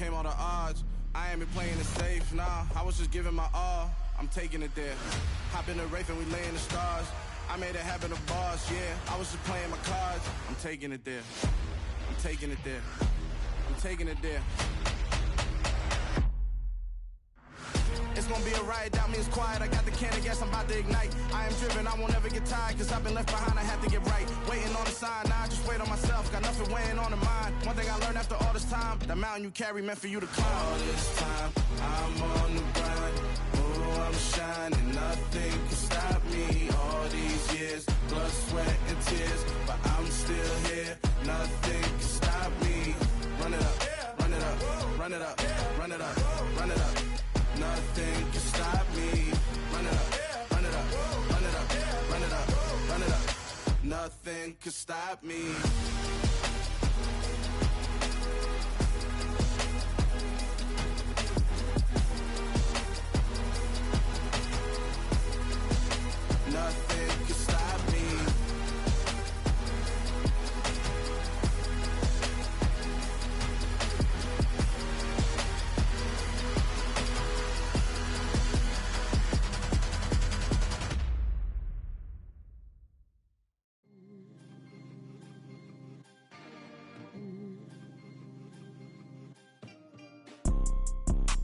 overcame all the odds. I ain't been playing it safe, nah, I was just giving my all. I'm taking it there. Hop in the Wraith and we lay in the stars. I made it happen to boss, yeah. I was just playing my cards. I'm taking it there. I'm taking it there. I'm taking it there. It's gonna be a riot, doubt me, it's quiet. I got the can of gas, I'm about to ignite. I am driven, I won't ever get tired, cause I've been left behind, I have to get right. Waiting on the sign, now I just wait on myself. Got nothing weighing on the mind. One thing I learned after all this time, the mountain you carry meant for you to climb. All this time, I'm on the grind. Oh, I'm shining, nothing can stop me. All these years, blood, sweat, and tears, but I'm still here. Nothing can stop me. Run it up, run it up, run it up, run it up, run it up. Nothing can stop me. Run it up, run it up, run it up, run it up, run it up. Nothing can stop me. Nothing can stop me.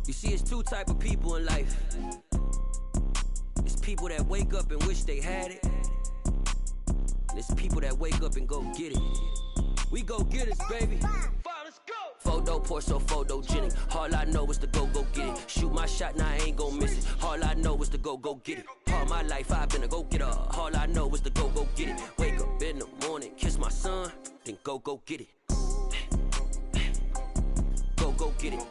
You see, it's two type of people in life. It's people that wake up and wish they had it. And it's people that wake up and go get it. We go get it, baby. Let's go. Photo pour so photogenic. All I know is to go get it. Shoot my shot, now I ain't gon' miss it. All I know is to go get it. All my life I've been a go-getter. All I know is to go get it. Wake up in the morning, kiss my son, then go get it. Go get it.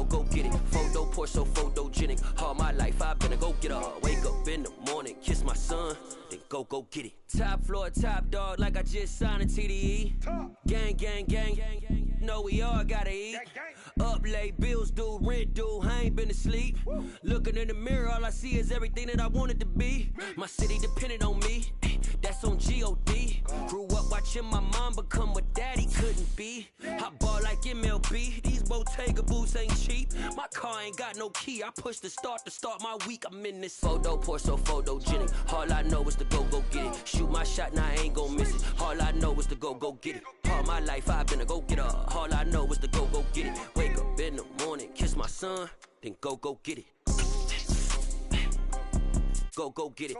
Go get it. Photo pour so photogenic. All my life I've been a go-getter. Wake up in the morning, kiss my son, then go get it. Top floor, top dog, like I just signed a TDE. Gang, gang, gang. No, we all gotta eat. Up late, bills due, rent due, I ain't been asleep. Looking in the mirror, all I see is everything that I wanted to be. My city depended on me, that's on G.O.D. Grew up watching my mom become what daddy couldn't be. I ball like MLB, these Bottega boots ain't cheap. My car ain't got no key, I push the start to start my week. I'm in this photo pour so photogenic. All I know is to go get it. Shoot my shot, now I ain't gon' miss it. All I know is to go get it. All my life I've been a go-getter. All I know is to go get it. Wake up in the morning, kiss my son, then go get it. Go get it.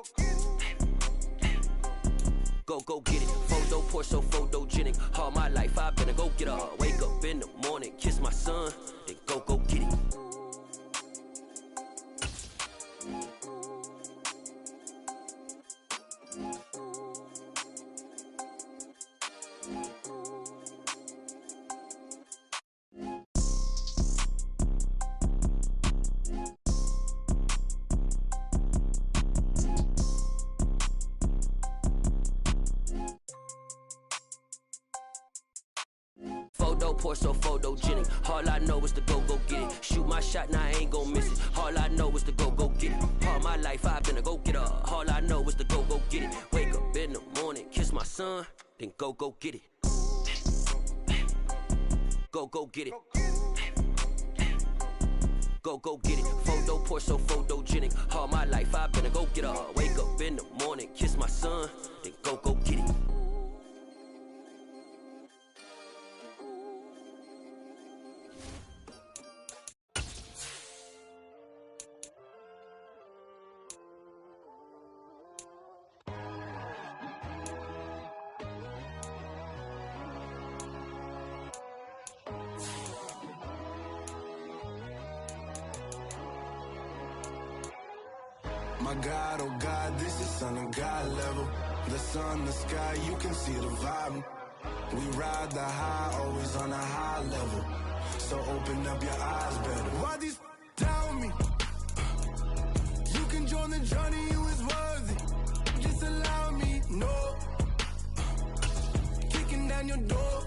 Go get it. Photo pour so photogenic. All my life I've been a go-getter. Wake up in the morning, kiss my son, then go get it. Photo pour so photogenic. All I know is to go get it. Shoot my shot, now I ain't gon' miss it. All I know is to go get it. All my life I've been a go-getter. All I know is to go get it. Wake up in the morning, kiss my son, then go get it. Go get it. Go get it. Photo pour so photogenic. All my life I've been a go-getter. Wake up in the morning, kiss my son, then go get it. My God, oh God, this is Son of God level. The sun, the sky, you can see the vibe. We ride the high, always on a high level. So open up your eyes better. Why these down me? You can join the journey, you is worthy. Just allow me, no. Kicking down your door.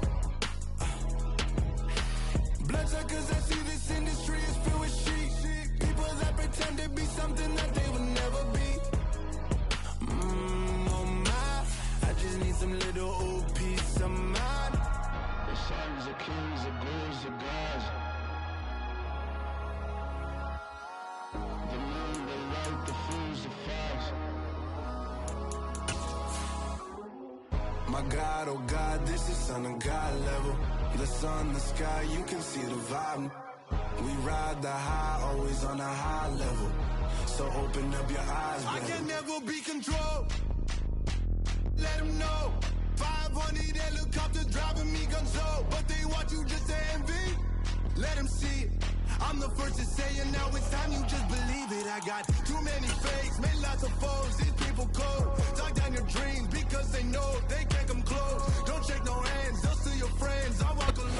Bloodsuckers, I see this industry is filled with sheep. People that pretend to be something that they would never be. Oh my, I just need some little old peace of mind. The son's a king. My God, oh God, this is son of God level. The sun, the sky, you can see the vibe. We ride the high, always on a high level. So open up your eyes, baby. I can never be controlled. Let them know. 500 helicopters driving me gonzo, but they want you just to envy. Let them see it. I'm the first to say it, now it's time you just believe it. I got too many fakes, made lots of foes. These people cold. Talk down your dreams because they know they can't come close. Don't shake no hands, they'll steal your friends. I walk alone.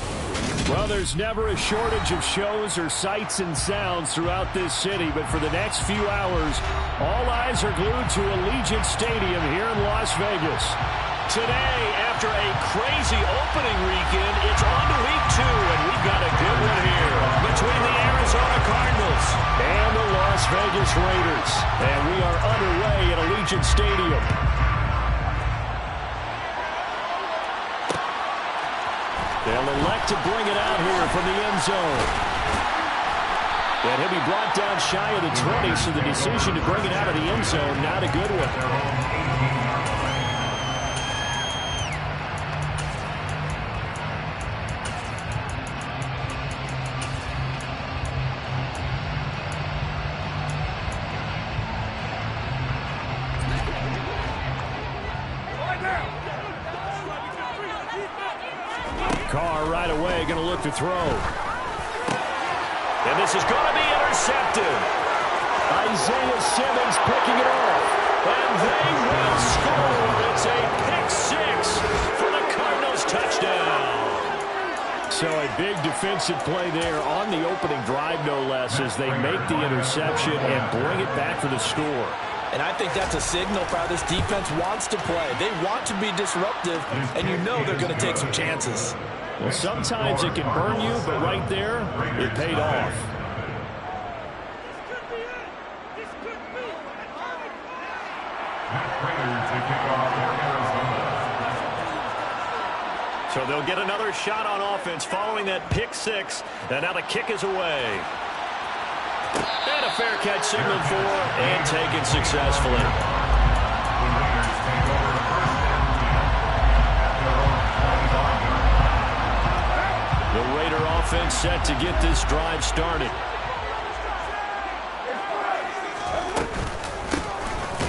Well, there's never a shortage of shows or sights and sounds throughout this city, but for the next few hours, all eyes are glued to Allegiant Stadium here in Las Vegas. Today, after a crazy opening weekend, it's on to week 2, and we've got a good one here between the Arizona Cardinals and the Las Vegas Raiders. And we are underway at Allegiant Stadium. They'll elect to bring it out here from the end zone. And he'll be brought down shy of the 20, so the decision to bring it out of the end zone, not a good one. Carr right away going to look to throw. And this is going to be intercepted. Isaiah Simmons picking it off. And they will score. It's a pick-6 for the Cardinals touchdown. So a big defensive play there on the opening drive, no less, as they make the interception and bring it back for the score. And I think that's a signal for how this defense wants to play. They want to be disruptive, and you know they're going to take some chances. Well, sometimes it can burn you, but right there, it paid off. So they'll get another shot on offense following that pick-6, and now the kick is away. And a fair catch signaled for and taken successfully. The Raider offense set to get this drive started.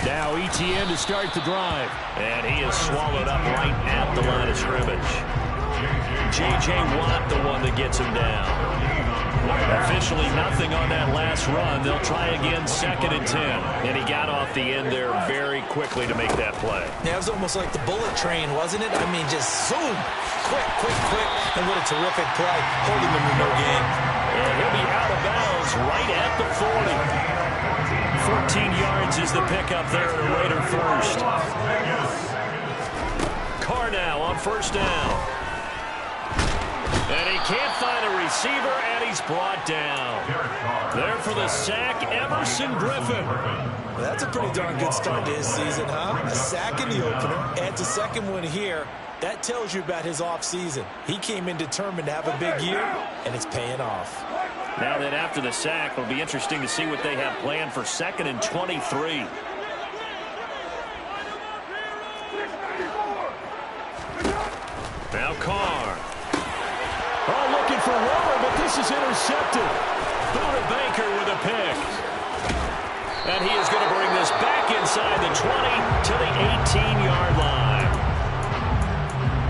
Now ETN to start the drive. And he is swallowed up right at the line of scrimmage. J.J. Watt, the one that gets him down. Officially nothing on that last run. They'll try again, 2nd and 10. And he got off the end there very quickly to make that play. Yeah, it was almost like the bullet train, wasn't it? I mean, just zoom. Quick, quick, quick. And what a terrific play, holding him to no gain. And he'll be out of bounds right at the 40. 14 yards is the pickup there at a Raider first. Carr now on first down. And he can't find a receiver, and he's brought down. There for the sack, Everson Griffin. Well, that's a pretty darn good start to his season, huh? A sack in the opener, adds a second one here. That tells you about his offseason. He came in determined to have a big year, and it's paying off. Now that after the sack, it'll be interesting to see what they have planned for 2nd and 23. Now Carr. Oh, looking for Waller, but this is intercepted. Buda Baker with a pick. And he is going to bring this back inside the 20 to the 18-yard line.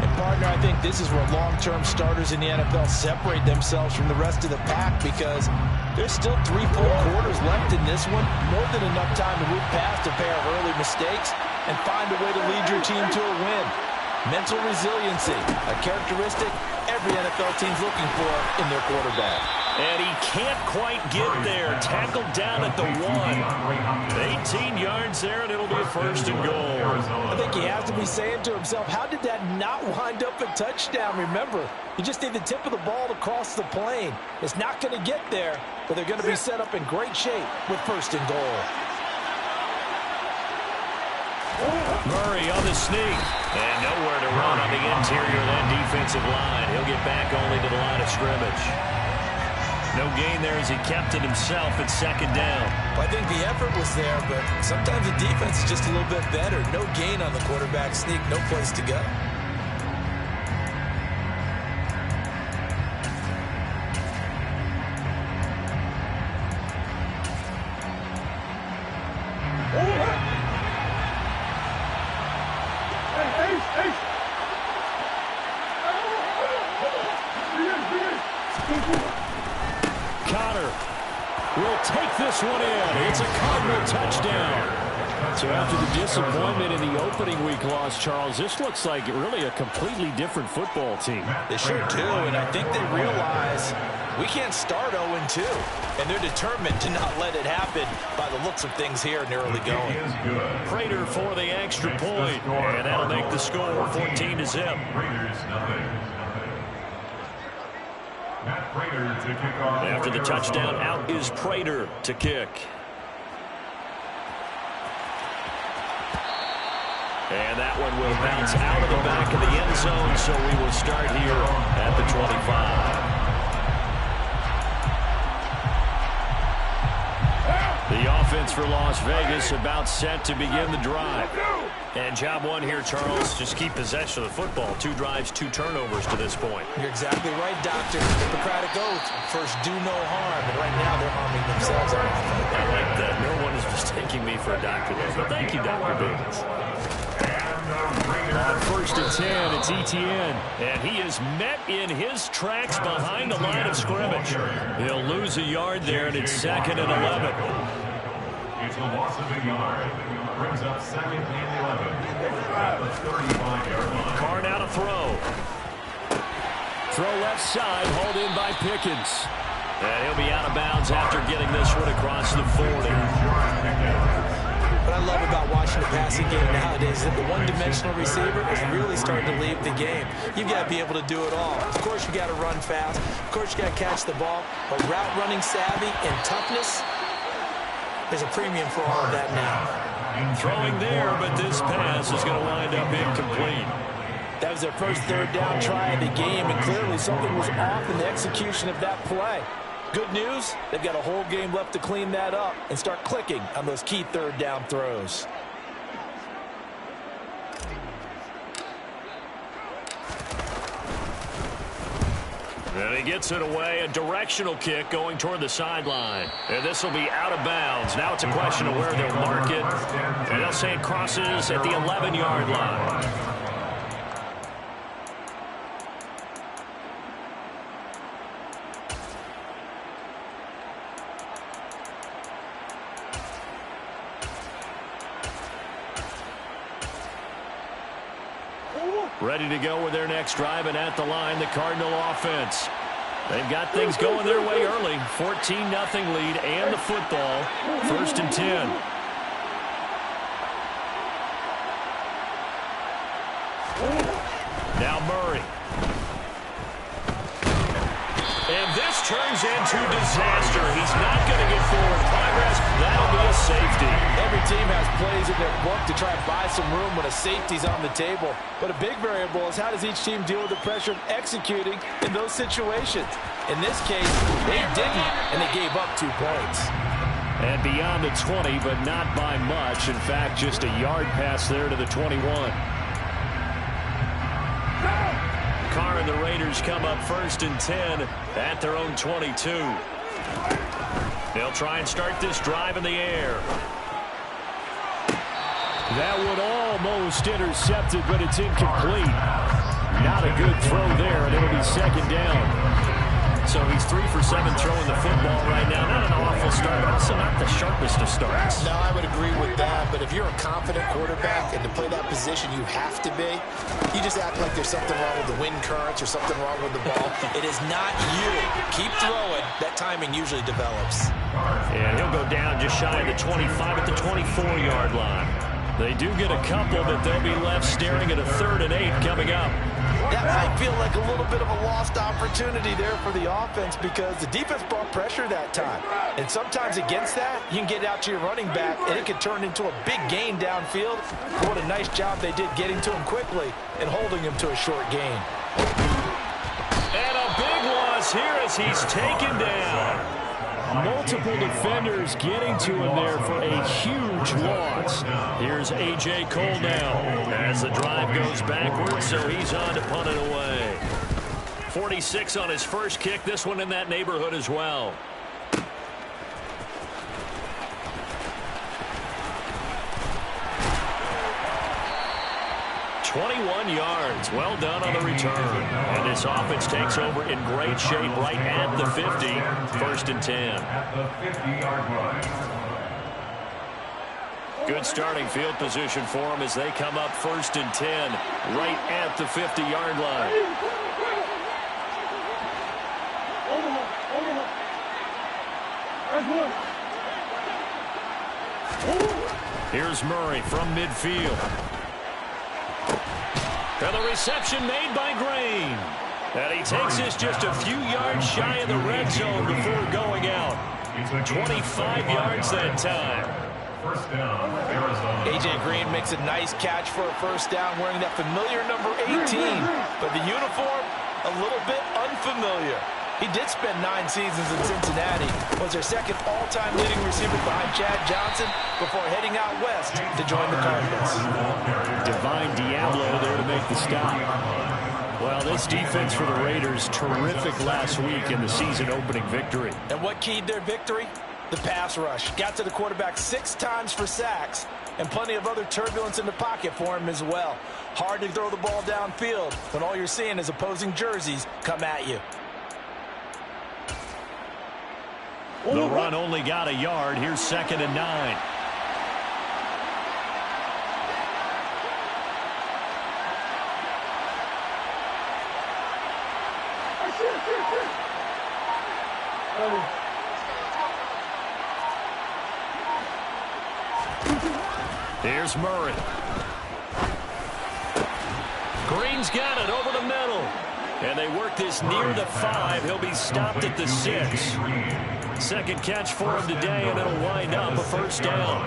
And, partner, I think this is where long-term starters in the NFL separate themselves from the rest of the pack, because there's still 3 full quarters left in this one. More than enough time to move past a pair of early mistakes and find a way to lead your team to a win. Mental resiliency, a characteristic every NFL team's looking for in their quarterback. And he can't quite get there. Tackled down at the 1. 18 yards there, and it'll be a 1st and goal. I think he has to be saying to himself, how did that not wind up a touchdown? Remember, you just need the tip of the ball to cross the plane. It's not going to get there, but they're going to be set up in great shape with 1st and goal. Murray on the sneak. And nowhere to run on the interior of that defensive line. He'll get back only to the line of scrimmage. No gain there as he kept it himself at 2nd down. Well, I think the effort was there, but sometimes the defense is just a little bit better. No gain on the quarterback sneak, no place to go. Connor will take this one in. It's a Cardinal touchdown. So after the disappointment in the opening week loss, Charles, this looks like really a completely different football team. They sure do, and I think they realize we can't start 0-2, and they're determined to not let it happen by the looks of things here in the early going. Prater for the extra point, and that'll make the score 14-0. After the touchdown, out is Prater to kick. And that one will bounce out of the back of the end zone, so we will start here at the 25. The offense for Las Vegas about set to begin the drive. And job one here, Charles, just keep possession of the football. 2 drives, 2 turnovers to this point. You're exactly right, Doctor. Hippocratic oath. First, do no harm. And right now, they're harming themselves. I like that. No one is mistaking me for a doctor there. But thank you, Dr. Davis. On 1st and 10, it's Etienne. And he is met in his tracks behind the line of scrimmage. He'll lose a yard there, and it's 2nd and 11. It's a loss of a yard. Brings up 2nd and 11 at the 35-yard line. Carr now to throw. Throw left side, hauled in by Pickens. And he'll be out of bounds after getting this one across the 40. What I love about watching the passing game nowadays is that the one-dimensional receiver is really starting to leave the game. You've got to be able to do it all. Of course, you got to run fast. Of course, you got to catch the ball. But route running savvy and toughness, there's a premium for all of that now. Throwing there, but this pass is going to wind up incomplete. That was their first 3rd down try of the game, and clearly something was off in the execution of that play. Good news, they've got a whole game left to clean that up and start clicking on those key 3rd down throws. And he gets it away, a directional kick going toward the sideline. And this will be out of bounds. Now it's a question of where they'll mark it. And they'll say it crosses at the 11-yard line. Ready to go with their next drive, and at the line, the Cardinal offense. They've got things going their way early. 14-0 lead and the football. 1st and 10. Now Murray. And this turns into disaster. He's not going to get forward progress. That'll be a safety. Every team has plays in their book to try and buy some room when a safety's on the table. But a big variable is how does each team deal with the pressure of executing in those situations. In this case, they didn't, and they gave up 2 points. And beyond the 20, but not by much. In fact, just a yard pass there to the 21. Carr and the Raiders come up 1st and 10 at their own 22. They'll try and start this drive in the air. That one almost intercepted, but it's incomplete. Not a good throw there, and it'll be 2nd down. So he's 3 for 7 throwing the football right now. Not an awful start, but also not the sharpest of starts. No, I would agree with that. But if you're a confident quarterback and to play that position you have to be, you just act like there's something wrong with the wind currents or something wrong with the ball. It is not you. Keep throwing. That timing usually develops. And he'll go down just shy of the 25 at the 24-yard line. They do get a couple, but they'll be left staring at a 3rd and 8 coming up. That might feel like a little bit of a lost opportunity there for the offense because the defense brought pressure that time. And sometimes against that, you can get out to your running back, and it could turn into a big gain downfield. What a nice job they did getting to him quickly and holding him to a short gain. And a big loss here as he's taken down. Multiple defenders getting to him there for a huge loss. Here's A.J. Cole now as the drive goes backwards, so he's on to punt it away. 46 on his first kick, this one in that neighborhood as well. 21 yards. Well done on the return. And this offense takes over in great shape right at the 50. 1st and 10. At the 50-yard line. Good starting field position for them as they come up 1st and 10 right at the 50-yard line. Here's Murray from midfield. And the reception made by Green. And he takes this just a few yards shy of the red zone before going out. 25 yards that time. First down, Arizona. A.J. Green makes a nice catch for a first down wearing that familiar number 18. But the uniform, a little bit unfamiliar. He did spend 9 seasons in Cincinnati, was their second all-time leading receiver behind Chad Johnson before heading out west to join the Cardinals. Divine Diablo there to make the stop. Well, this defense for the Raiders, terrific last week in the season-opening victory. And what keyed their victory? The pass rush. Got to the quarterback 6 times for sacks, and plenty of other turbulence in the pocket for him as well. Hard to throw the ball downfield when all you're seeing is opposing jerseys come at you. The run only got a yard. Here's 2nd and 9. Here's Murray. Green's got it over the middle. And they work this near the 5. He'll be stopped at the 6. Second catch for him today, and it'll wind up a first down.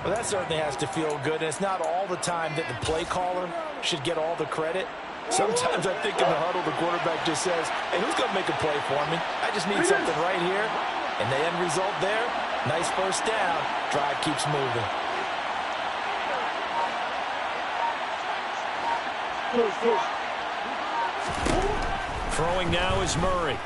Well, that certainly has to feel good. And it's not all the time that the play caller should get all the credit. Sometimes I think in the huddle, the quarterback just says, hey, who's going to make a play for me? I just need something right here. And the end result there, nice first down. Drive keeps moving. Throwing now is Murray.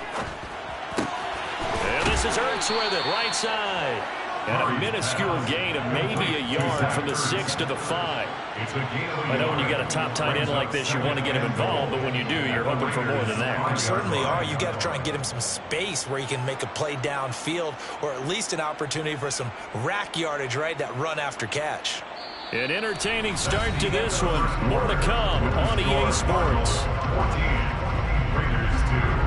And this is Ertz with it, right side. And a minuscule gain of maybe a yard from the 6 to the 5. I know when you got a top tight end like this, you want to get him involved, but when you do, you're hoping for more than that. You certainly are. You got to try and get him some space where he can make a play downfield, or at least an opportunity for some rack yardage, right? That run after catch. An entertaining start to this one. More to come on EA Sports. 14, Raiders 2.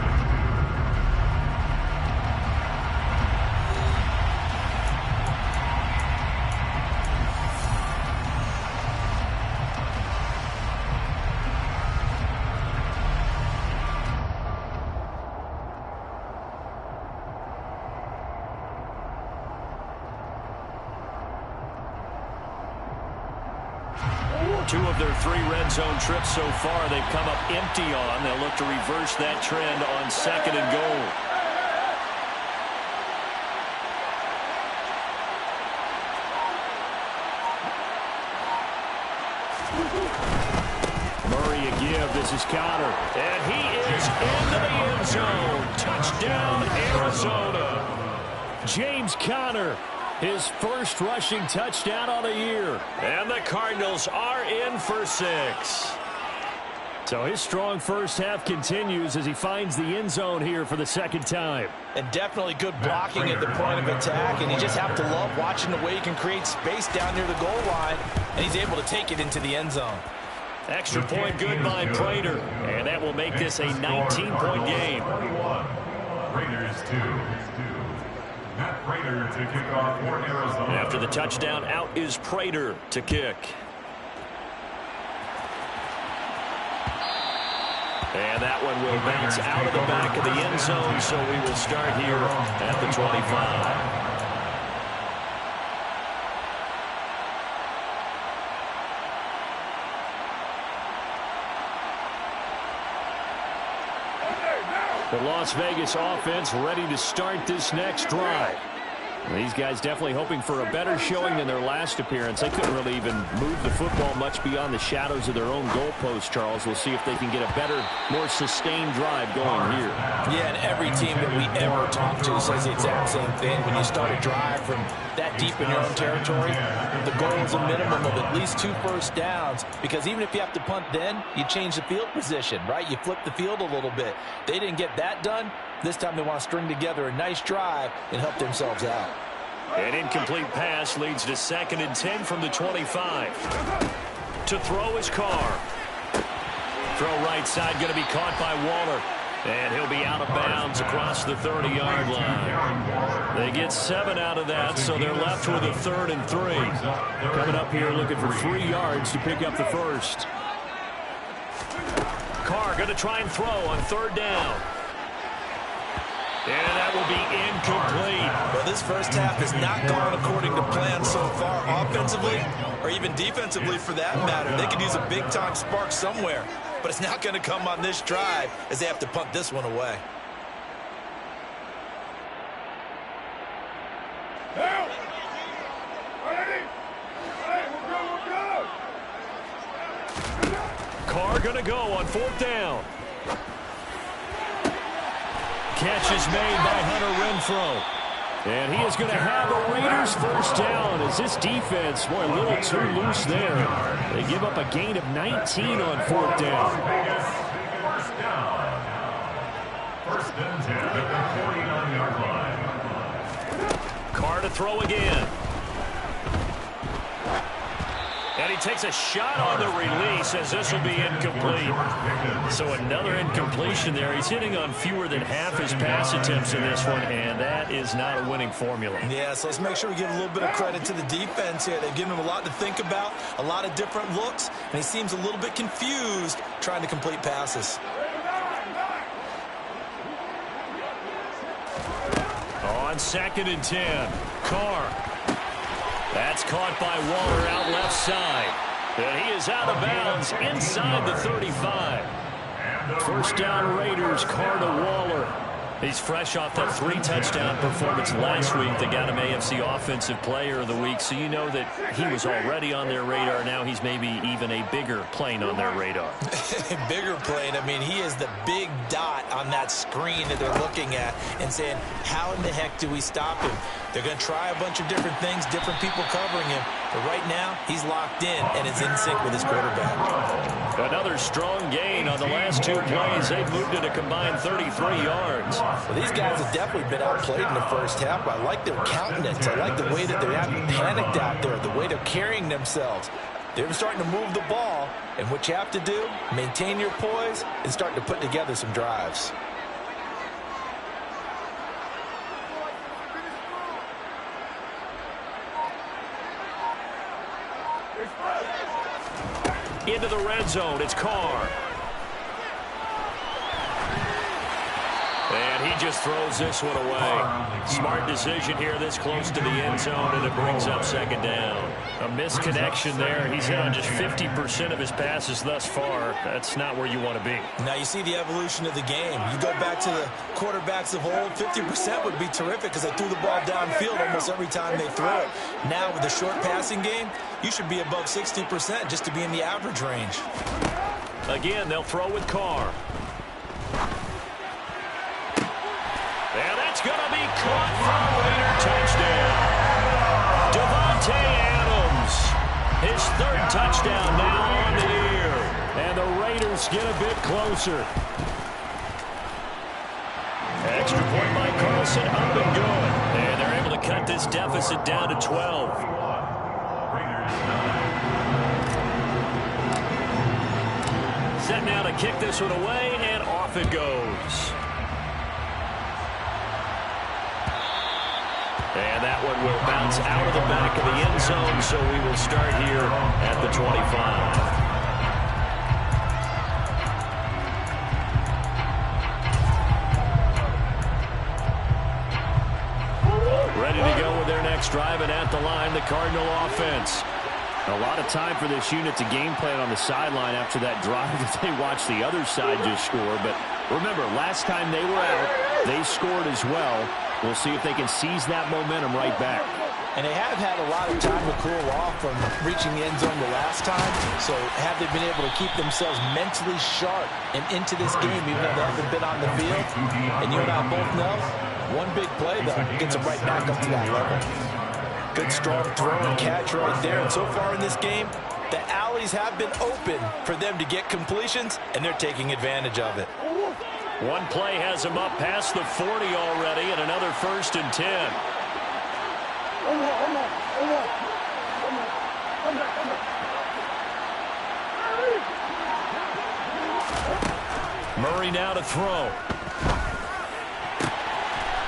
Two of their 3 red zone trips so far, they've come up empty on. They'll look to reverse that trend on 2nd and goal. Murray a give. This is Conner. And he is into the end zone. Touchdown, Arizona. James Conner. His first rushing touchdown on the year. And the Cardinals are in for 6. So his strong first half continues as he finds the end zone here for the 2nd time. And definitely good blocking at the point of attack. And you just have to love watching the way he can create space down near the goal line. And he's able to take it into the end zone. Extra point good by Prater. And that will make this a 19-point game. 41, Raiders 2. Matt Prater to kick off for Arizona. After the touchdown, out is Prater to kick. And that one will bounce out of the back of the end zone, so we will start here at the 25. The Las Vegas offense ready to start this next drive. These guys definitely hoping for a better showing than their last appearance. They couldn't really even move the football much beyond the shadows of their own goalpost, Charles. We'll see if they can get a better, more sustained drive going here. Yeah, and every team that we ever talk to says the exact same thing. When you start a drive from that deep in your own territory, the goal is a minimum of at least 2 first downs, because even if you have to punt then, you change the field position, right? You flip the field a little bit. They didn't get that done. This time they want to string together a nice drive and help themselves out. An incomplete pass leads to 2nd and 10 from the 25. To throw is Carr. Throw right side, going to be caught by Waller. And he'll be out of bounds across the 30-yard line. They get 7 out of that, so they're left with a 3rd and 3. Coming up here looking for 3 yards to pick up the first. Carr going to try and throw on 3rd down. And that will be incomplete. Well, this first half has not gone according to plan so far, offensively or even defensively for that matter. They could use a big-time spark somewhere, but it's not going to come on this drive as they have to punt this one away. Carr going to go on 4th down. Catch is made by Hunter Renfrow. And he is going to have a Raiders first down as this defense, boy, a little too loose there. They give up a gain of 19 on 4th down. First down. 1st and 10 at the 49-yard line. Carr to throw again. And he takes a shot on the release as this will be incomplete. So another incompletion there. He's hitting on fewer than half his pass attempts in this one, and that is not a winning formula. Yeah, so let's make sure we give a little bit of credit to the defense here. They've given him a lot to think about, a lot of different looks, and he seems a little bit confused trying to complete passes. On 2nd and 10, Carr. That's caught by Waller out left side. And he is out of bounds inside the 35. First down Raiders, Carr to Waller. He's fresh off that 3-touchdown performance last week that got him AFC Offensive Player of the Week. So you know that he was already on their radar. Now he's maybe even a bigger plane on their radar. Bigger plane. I mean, he is the big dot on that screen that they're looking at and saying, how in the heck do we stop him? They're going to try a bunch of different things, different people covering him. But right now, he's locked in and is in sync with his quarterback. Another strong gain on the last 2 plays. They've moved it a combined 33 yards. Well, these guys have definitely been outplayed in the first half. I like their countenance. I like the way that they're having panicked out there, the way they're carrying themselves. They're starting to move the ball, and what you have to do, maintain your poise and start to put together some drives. Into the red zone, it's Carr. And he just throws this one away. Smart decision here this close to the end zone, and it brings up 2nd down. A misconnection there. He's hit on just 50% of his passes thus far. That's not where you want to be. Now you see the evolution of the game. You go back to the quarterbacks of old, 50% would be terrific because they threw the ball downfield almost every time they throw it. Now with the short passing game, you should be above 60% just to be in the average range. Again, they'll throw with Carr. And that's going to be caught for a Raider touchdown. Davante Adams, his 3rd touchdown now on the year. And the Raiders get a bit closer. Extra point by Carlson, up and good. And they're able to cut this deficit down to 12. Set now to kick this one away, and off it goes. And that one will bounce out of the back of the end zone, so we will start here at the 25. Ready to go with their next drive, and at the line, the Cardinal offense. A lot of time for this unit to game plan on the sideline after that drive that they watched the other side just score. But remember, last time they were out, they scored as well. We'll see if they can seize that momentum right back. And they have had a lot of time to cool off from reaching the end zone the last time. So have they been able to keep themselves mentally sharp and into this game, even though they haven't been on the field? And you and I both know, one big play, though, gets them right back up to that level. Good, strong throw and catch right there. And so far in this game, the alleys have been open for them to get completions, and they're taking advantage of it. One play has them up past the 40 already, and another 1st and 10. Murray now to throw.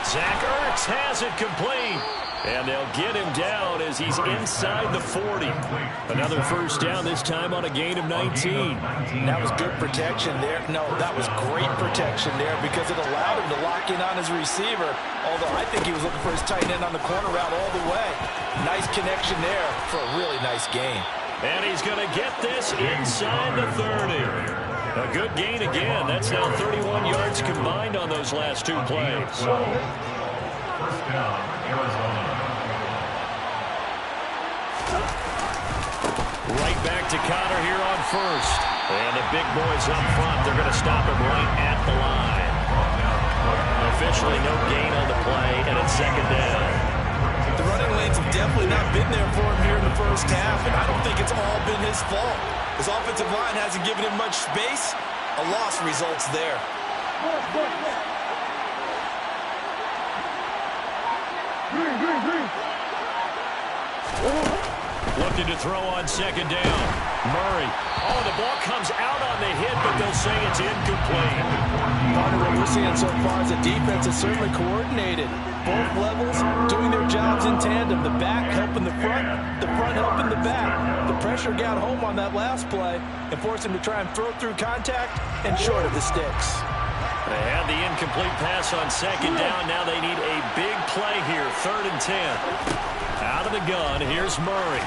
Zach Ertz has it complete. And they'll get him down as he's inside the 40. Another 1st down, this time on a gain of 19. That was good protection there. No, that was great protection there because it allowed him to lock in on his receiver. Although I think he was looking for his tight end on the corner route all the way. Nice connection there for a really nice gain. And he's going to get this inside the 30. A good gain again. That's now 31 yards combined on those last 2 plays. 1st down, Arizona. Right back to Conner here on 1st. And the big boys up front, they're going to stop him right at the line. Officially no gain on the play, and it's 2nd down. The running lanes have definitely not been there for him here in the 1st half, and I don't think it's all been his fault. His offensive line hasn't given him much space. A loss results there. Looking to throw on 2nd down. Murray. Oh, the ball comes out on the hit, but they'll say it's incomplete. What we're seeing so far is the defense is certainly coordinated. Both levels doing their jobs in tandem. The back helping the front helping the back. The pressure got home on that last play and forced him to try and throw through contact and short of the sticks. They had the incomplete pass on 2nd down. Now they need a big play here. 3rd and 10. Out of the gun, here's Murray.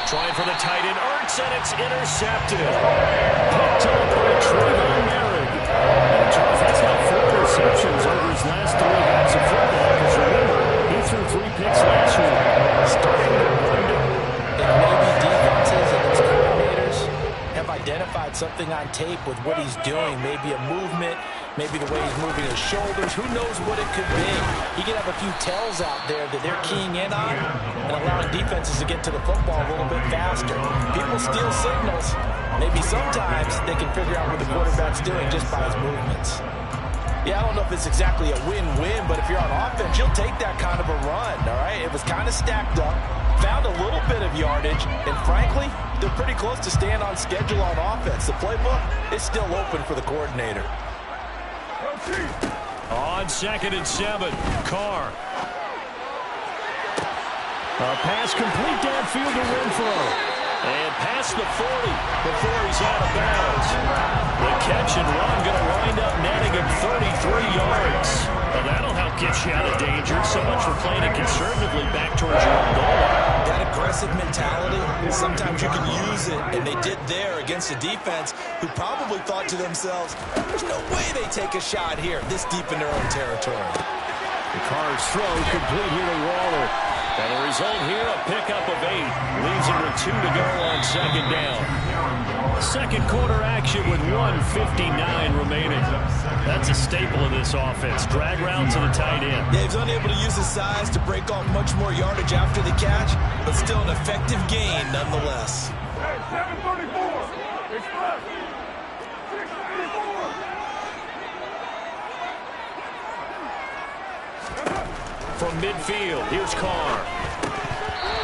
Trying for the tight end, Ertz, and it's intercepted. Picked up by Trayvon Merrick. And Charles, that's now 4 receptions over his last 3 games of football. Because remember, he threw 3 picks last week. Starting to wonder if maybe defenses and its coordinators have identified something on tape with what he's doing. Maybe a movement, maybe the way he's moving his shoulders. Who knows what it could be? He could have a few tells out there that they're keying in on and allowing defenses to get to the football a little bit faster. People steal signals. Maybe sometimes they can figure out what the quarterback's doing just by his movements. Yeah, I don't know if it's exactly a win-win, but if you're on offense, you'll take that kind of a run, all right? It was kind of stacked up, found a little bit of yardage, and frankly, they're pretty close to staying on schedule on offense. The playbook is still open for the coordinator. On 2nd and 7, Carr. A pass complete downfield to Renfro. And past the 40 before he's out of bounds. The catch and run going to wind up netting him 33 yards. Well, that'll help get you out of danger. So much for playing it conservatively back towards your own goal. That aggressive mentality, sometimes you can use it, and they did there against a defense who probably thought to themselves, there's no way they take a shot here this deep in their own territory. The Carr's throw complete here to Waller. And the result here, a pickup of 8. Leaves him with 2 to go on 2nd down. Second quarter action with 1:59 remaining. That's a staple of this offense. Drag route to the tight end. Yeah, he's unable to use his size to break off much more yardage after the catch, but still an effective gain nonetheless. 734. Express. 634. From midfield, here's Carr.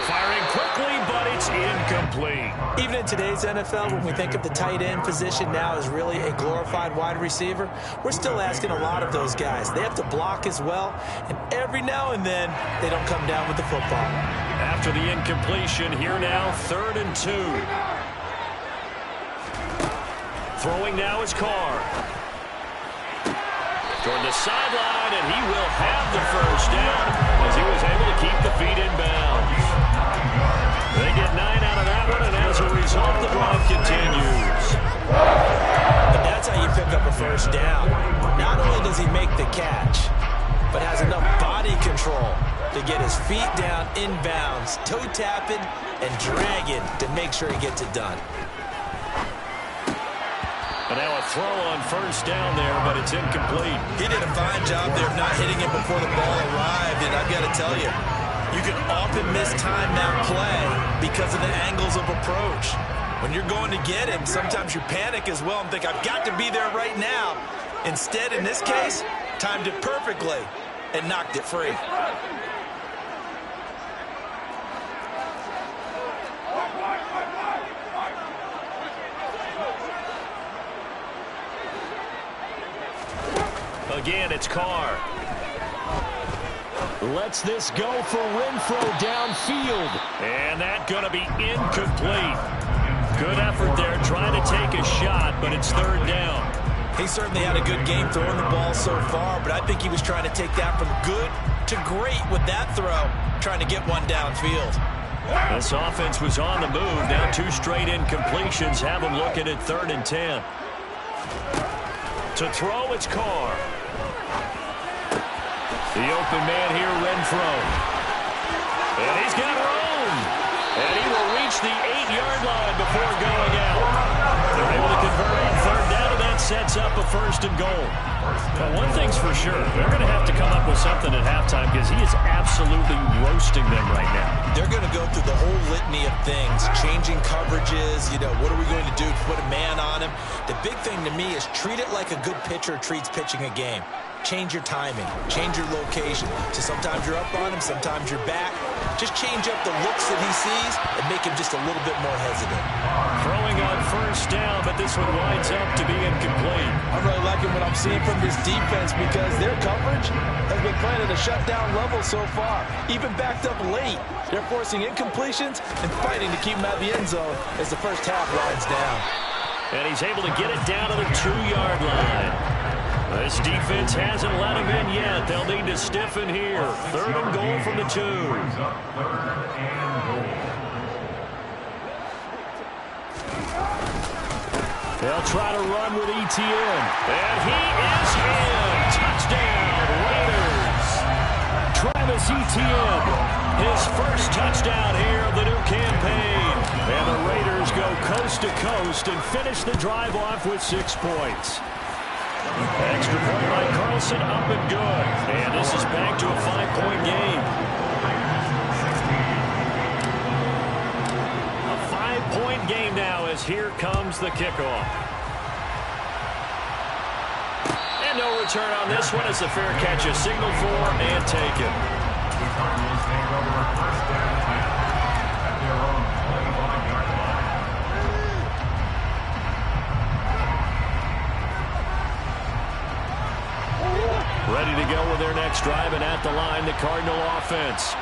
Firing quickly, but it's incomplete. Even in today's NFL, when we think of the tight end position now as really a glorified wide receiver, we're still asking a lot of those guys. They have to block as well, and every now and then, they don't come down with the football. After the incompletion, here now, 3rd and 2. Throwing now is Carr. Toward the sideline, and he will have the 1st down as he was able to keep the feet in bounds. They get 9 out of that one, and as a result, the drive continues. And that's how you pick up a first down. Not only does he make the catch, but has enough body control to get his feet down inbounds, toe tapping and dragging to make sure he gets it done. And now a throw on first down there, but it's incomplete. He did a fine job there of not hitting it before the ball arrived, and I've got to tell you, you can often mistime that play because of the angles of approach. When you're going to get him, sometimes you panic as well and think, I've got to be there right now. Instead, in this case, timed it perfectly and knocked it free. Again, it's Carr. Lets this go for Renfrow downfield. And that's going to be incomplete. Good effort there trying to take a shot, but it's third down. He certainly had a good game throwing the ball so far, but I think he was trying to take that from good to great with that throw, trying to get one downfield. This offense was on the move. Now 2 straight incompletions have them looking at 3rd and 10. To throw, it's Carr. The open man here, Renfrow. And he's got room. And he will reach the 8-yard line before going out. They're able to convert on 3rd down, and that sets up a 1st and goal. Well, one thing's for sure. They're going to have to come up with something at halftime because he is absolutely roasting them right now. They're going to go through the whole litany of things, changing coverages, what are we going to do to put a man on him? The big thing to me is treat it like a good pitcher treats pitching a game. Change your timing, change your location. So sometimes you're up on him, sometimes you're back. Just change up the looks that he sees and make him just a little bit more hesitant. Throwing on 1st down, but this one winds up to be incomplete. I'm really liking what I'm seeing from this defense because their coverage has been playing at a shutdown level so far. Even backed up late, they're forcing incompletions and fighting to keep him out of the end zone as the first half winds down. And he's able to get it down to the 2-yard line. This defense hasn't let him in yet. They'll need to stiffen here. 3rd and goal from the 2. They'll try to run with Etienne. And he is in. Touchdown, Raiders. Travis Etienne, his first touchdown here of the new campaign. And the Raiders go coast to coast and finish the drive off with 6 points. Extra point by Carlson, up and good. And this is back to a 5-point game. A 5-point game now as here comes the kickoff. And no return on this one as the fair catch is signaled for and taken. The Cardinals take over a 1st down at their own 25-yard line. Ready to go with their next drive, and at the line, the Cardinal offense.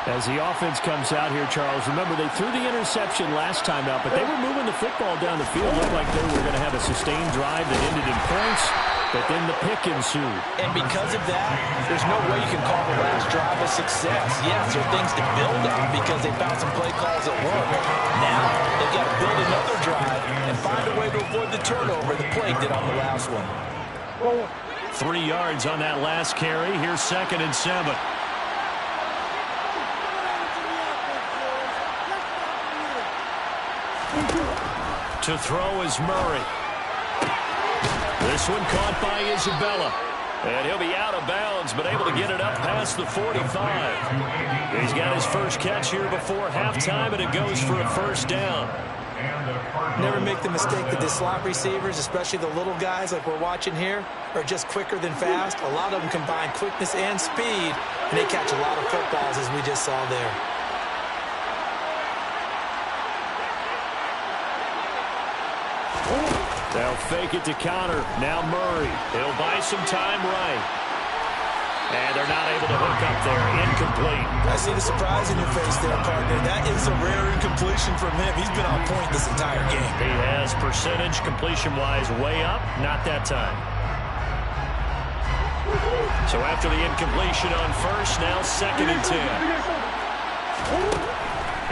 As the offense comes out here, Charles, remember they threw the interception last time out, but they were moving the football down the field. Looked like they were going to have a sustained drive that ended in points, but then the pick ensued. And because of that, there's no way you can call the last drive a success. Yes, there are things to build on because they found some play calls that work. Now, they've got to build another drive and find a way to avoid the turnover the Plague did on the last one. 3 yards on that last carry. Here's 2nd and 7. To throw is Murray. This one caught by Isabella. And he'll be out of bounds, but able to get it up past the 45. He's got his first catch here before halftime, and it goes for a 1st down. Never make the mistake that the slot receivers, especially the little guys like we're watching here, are just quicker than fast. A lot of them combine quickness and speed, and they catch a lot of footballs, as we just saw there. They'll fake it to counter. Now Murray. He'll buy some time right. And they're not able to hook up there. Incomplete. I see the surprise in your face there, partner. That is a rare incompletion from him. He's been on point this entire game. He has percentage completion-wise way up. Not that time. So after the incompletion on 1st, now 2nd and 10.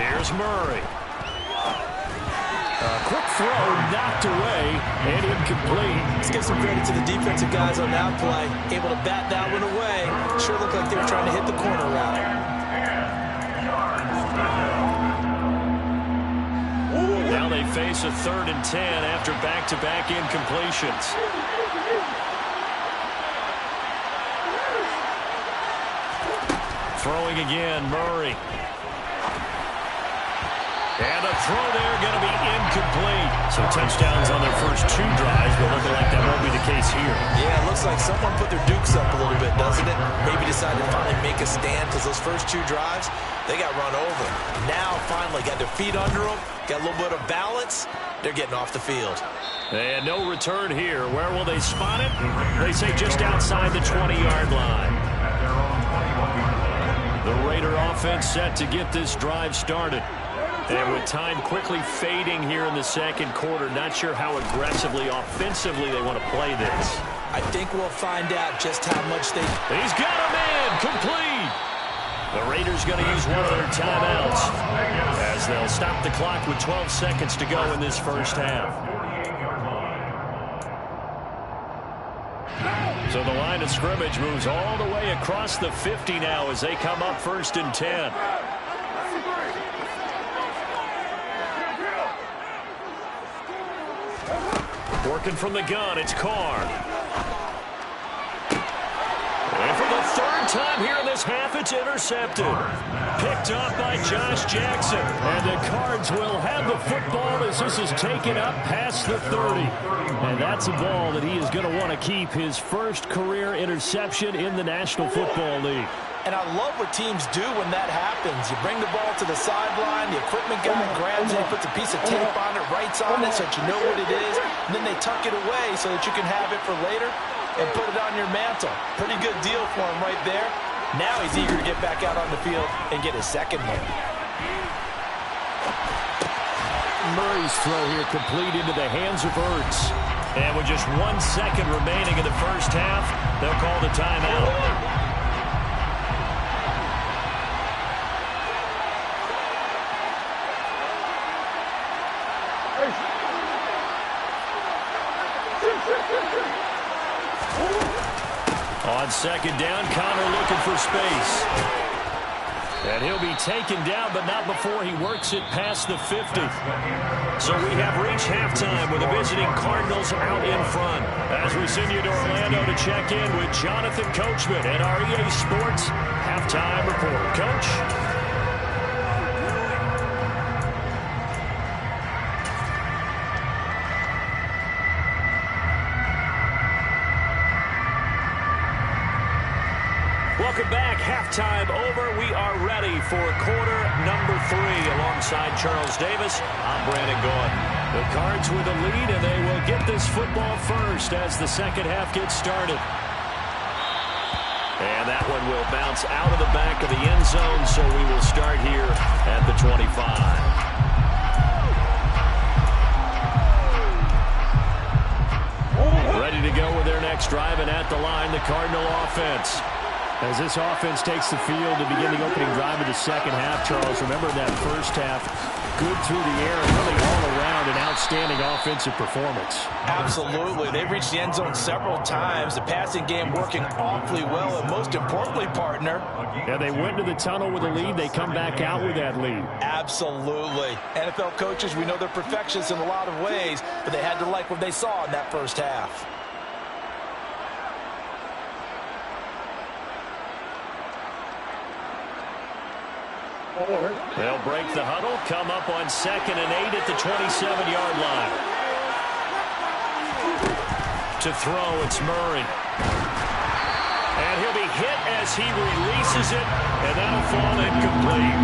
Here's Murray. Quick throw, knocked away, and incomplete. Let's give some credit to the defensive guys on that play. Able to bat that one away. Sure looked like they were trying to hit the corner route. Now they face a 3rd and 10 after back-to-back incompletions. Throwing again, Murray. And a throw there going to be incomplete. So touchdowns on their first 2 drives, but looking like that won't be the case here. Yeah, it looks like someone put their dukes up a little bit, doesn't it? Maybe decided to finally make a stand because those first 2 drives, they got run over. Now, finally, got their feet under them, got a little bit of balance. They're getting off the field. And no return here. Where will they spot it? They say just outside the 20-yard line. The Raider offense set to get this drive started. And with time quickly fading here in the second quarter, not sure how aggressively, offensively they want to play this. I think we'll find out just how much they... He's got him in! Complete! The Raiders going to use one of their timeouts as they'll stop the clock with 12 seconds to go in this first half. So the line of scrimmage moves all the way across the 50 now as they come up 1st and 10. Working from the gun, it's Carr. And for the 3rd time here in this half, it's intercepted. Picked up by Josh Jackson. And the Cards will have the football as this is taken up past the 30. And that's a ball that he is going to want to keep, his first career interception in the National Football League. And I love what teams do when that happens. You bring the ball to the sideline, the equipment guy grabs it, puts a piece of tape on it, writes on it so that you know what it is, and then they tuck it away so that you can have it for later and put it on your mantle. Pretty good deal for him right there. Now he's eager to get back out on the field and get his second one. Murray's throw here complete into the hands of Ertz. And with just 1 second remaining in the first half, they'll call the timeout. On 2nd down, Connor looking for space. And he'll be taken down, but not before he works it past the 50. So we have reached halftime with the visiting Cardinals out in front. As we send you to Orlando to check in with Jonathan Coachman at our EA Sports Halftime Report. Coach? Welcome back. Halftime over. We are ready for quarter number 3 alongside Charles Davis. I'm Brandon Gordon. The Cards with the lead, and they will get this football first as the second half gets started. And that one will bounce out of the back of the end zone, so we will start here at the 25. Ready to go with their next drive, and at the line, the Cardinal offense. As this offense takes the field to begin the opening drive of the second half, Charles, remember that first half, good through the air, and really all around an outstanding offensive performance. Absolutely. They've reached the end zone several times. The passing game working awfully well, and most importantly, partner. Yeah, they went to the tunnel with a lead. They come back out with that lead. Absolutely. NFL coaches, we know they're perfectionists in a lot of ways, but they had to like what they saw in that first half. They'll break the huddle, come up on 2nd and 8 at the 27-yard line. To throw, it's Murray. And he'll be hit as he releases it, and that'll fall incomplete.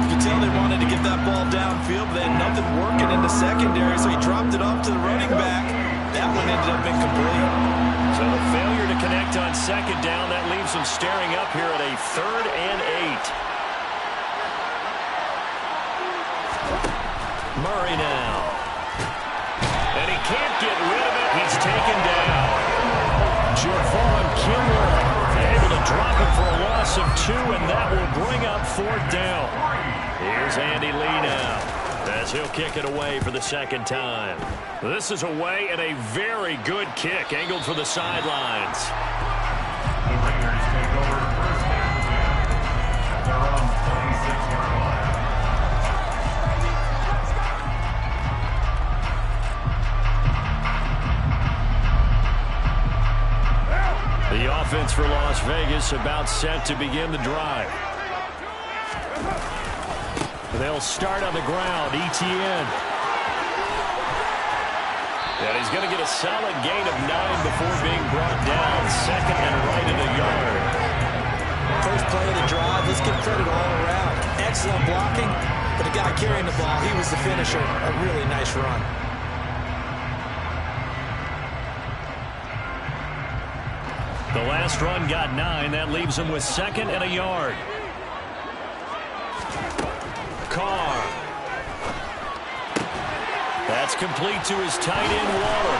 You can tell they wanted to get that ball downfield, but they had nothing working in the secondary, so he dropped it off to the running back. That one ended up incomplete. So the failure to connect on 2nd down, that leaves them staring up here at a 3rd and 8. Murray now. And he can't get rid of it. He's taken down. Javon Kinlaw able to drop it for a loss of 2, and that will bring up 4th down. Here's Andy Lee now. as he'll kick it away for the second time. This is away and a very good kick angled for the sidelines. The Raiders take over first down at their own 26-yard line. The offense for Las Vegas about set to begin the drive. They'll start on the ground. Etienne. And he's going to get a solid gain of 9 before being brought down. Second and right at a yard. First play of the drive. Let's give credit all around. Excellent blocking, but the guy carrying the ball, he was the finisher. A really nice run. The last run got 9. That leaves him with second and a yard. Carr. That's complete to his tight end, Waller.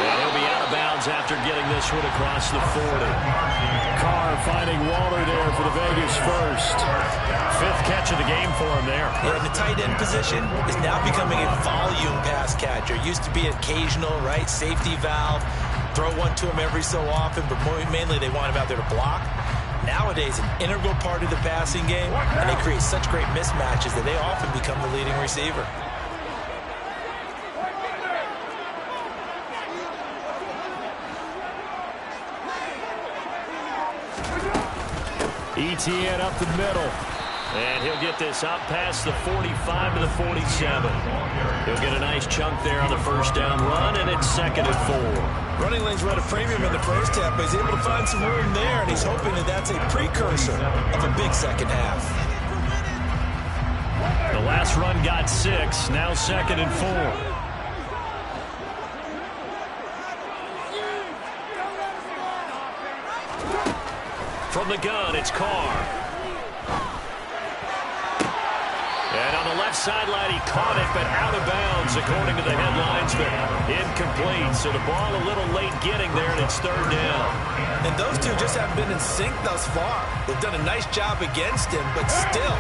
And he'll be out of bounds after getting this one across the 40. Carr finding Waller there for the Vegas first. 5th catch of the game for him there. Yeah, the tight end position is now becoming a volume pass catcher. Used to be occasional, right? Safety valve. Throw one to him every so often, but mainly they want him out there to block. Nowadays, an integral part of the passing game, and they create such great mismatches that they often become the leading receiver. Etienne up the middle. And he'll get this out past the 45 to the 47. He'll get a nice chunk there on the first down run, and it's second and 4. Running lanes were at a premium in the first half, but he's able to find some room there, and he's hoping that that's a precursor of a big second half. The last run got 6, now second and 4. From the gun, it's Carr. And on the left sideline, he caught it, but out of bounds, according to the headlinesman. Incomplete, so the ball a little late getting there, and it's third down. And those two just haven't been in sync thus far. They've done a nice job against him, but still,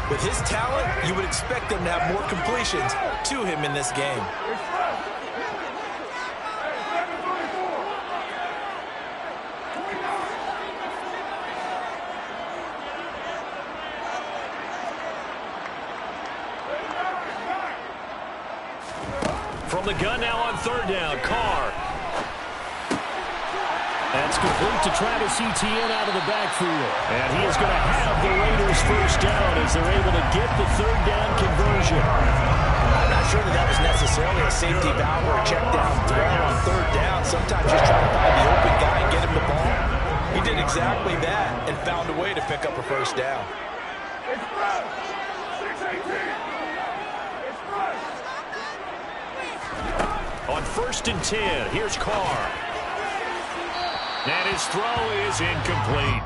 with his talent, you would expect them to have more completions to him in this game. From the gun now on third down, Carr. That's complete to Travis Etienne out of the backfield. And he is going to have the Raiders first down as they're able to get the third down conversion. I'm not sure that was necessarily a safety valve or a check down throw on third down. Sometimes just trying to find the open guy and get him the ball. He did exactly that and found a way to pick up a first down. On first and 10, here's Carr. And his throw is incomplete.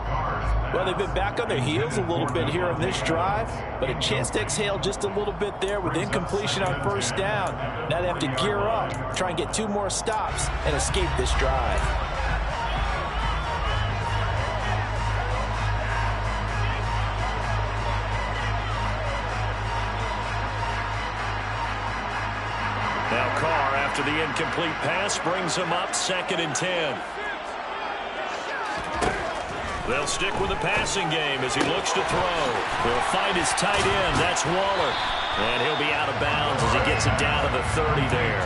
Well, they've been back on their heels a little bit here on this drive, but a chance to exhale just a little bit there with incompletion on first down. Now they have to gear up, try and get 2 more stops, and escape this drive. Now Carr, after the incomplete pass, brings him up second and 10. They'll stick with the passing game as he looks to throw. He'll find his tight end. That's Waller. And he'll be out of bounds as he gets it down to the 30 there.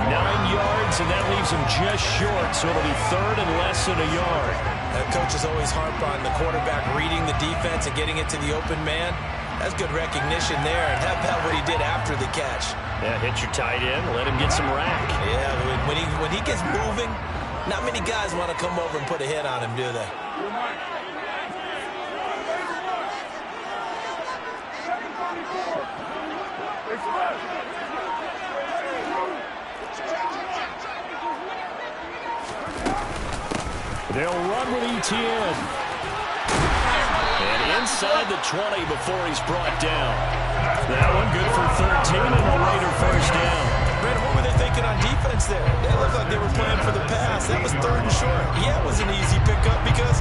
9 yards, and that leaves him just short, so it'll be third and less than a yard. Coaches always harp on the quarterback reading the defense and getting it to the open man. That's good recognition there, and how about what he did after the catch? Yeah, hit your tight end, let him get some rack. Yeah, when he gets moving, not many guys want to come over and put a hit on him, do they? They'll run with Etienne. And inside the 20 before he's brought down. That one good for 13 and a Raider first down. Brandon, what were they thinking on defense there? They looked like they were playing for the pass. That was third and short. Yeah, it was an easy pickup because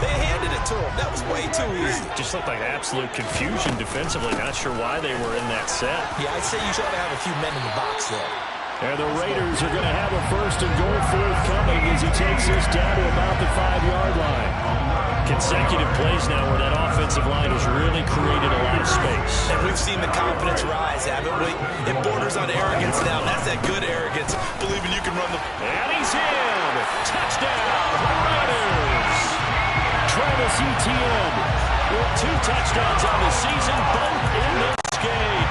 They handed it to him. That was way too easy. Just looked like absolute confusion defensively. Not sure why they were in that set. Yeah, I'd say you try to have a few men in the box there. And the Raiders are going to have a 1st and goal forthcoming as he takes this down to about the 5-yard line. Consecutive plays now where that offensive line has really created a lot of space. And we've seen the confidence rise, haven't we? It borders on arrogance now. That's that good arrogance, believing you can run the... And he's in! Touchdown, Raiders! Travis Etienne with 2 touchdowns on the season, both in this game.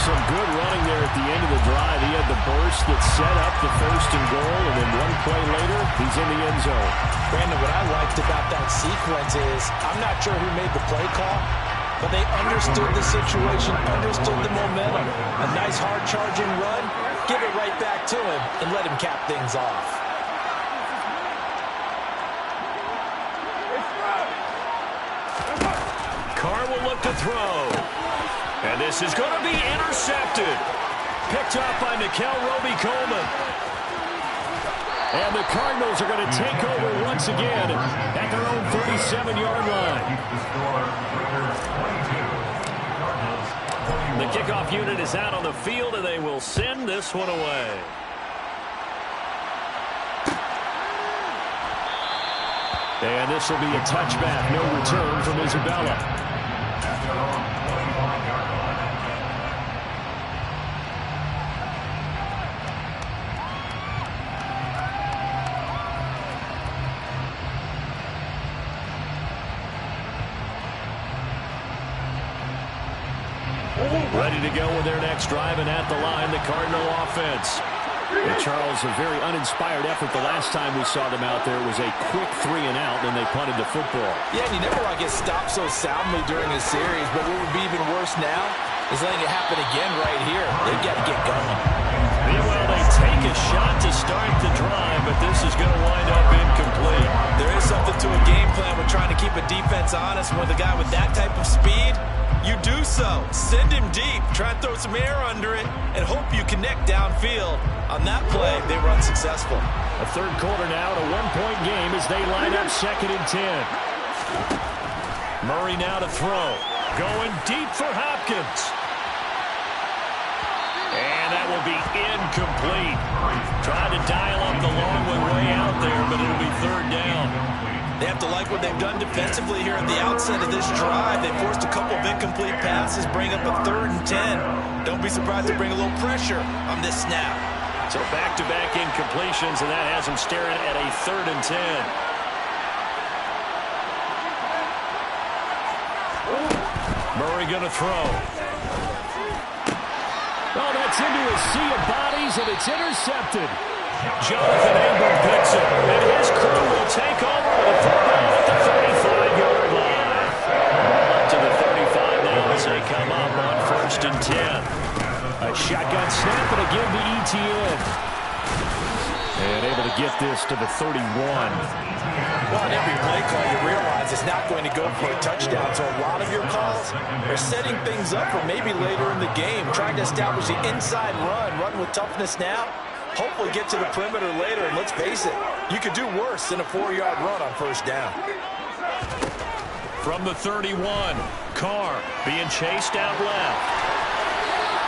Some good running there at the end of the drive. He had the burst that set up the 1st and goal, and then one play later, he's in the end zone. Brandon, what I liked about that sequence is, I'm not sure who made the play call, but they understood the situation, understood the momentum. A nice hard-charging run, give it right back to him, and let him cap things off. Carr will look to throw. And this is going to be intercepted. Picked up by Nickell Robey-Coleman. And the Cardinals are going to take over once again at their own 37-yard line. The kickoff unit is out on the field, and they will send this one away. And this will be a touchback. No return from Isabella. Ready to go with their next drive, and at the line, the Cardinal offense. And Charles, a very uninspired effort the last time we saw them out there. It was a quick 3-and-out, and they punted the football. Yeah, and you never want to get stopped so soundly during a series, but what would be even worse now is letting it happen again right here. They've got to get going. Meanwhile, they take a shot to start the drive, but this is going to wind up incomplete. There is something to a game plan with trying to keep a defense honest. With a guy with that type of speed, you do so. Send him deep. Try and throw some air under it and hope you connect downfield. On that play, they were unsuccessful. A third quarter now, a one-point game as they line up 2nd and 10. Murray now to throw. Going deep for Hopkins. And that will be incomplete. Trying to dial up the long one way out there, but it'll be 3rd down. They have to like what they've done defensively here at the outset of this drive. They forced a couple of incomplete passes, bring up a 3rd and 10. Don't be surprised to bring a little pressure on this snap. So back-to-back incompletions, and that has them staring at a 3rd and 10. Murray going to throw. Oh, that's into a sea of bodies, and it's intercepted. Jonathan Abram picks it, and his crew will take over with a football at the 35-yard line. Up to the 35 now as they come up on 1st and 10. A shotgun snap and a give to Etienne. And able to get this to the 31. Well, on every play call, you realize it's not going to go for a touchdown. So a lot of your calls are setting things up for maybe later in the game, trying to establish the inside run with toughness now. Hopefully get to the perimeter later, and let's face it, you could do worse than a 4-yard run on 1st down. From the 31, Carr being chased out left.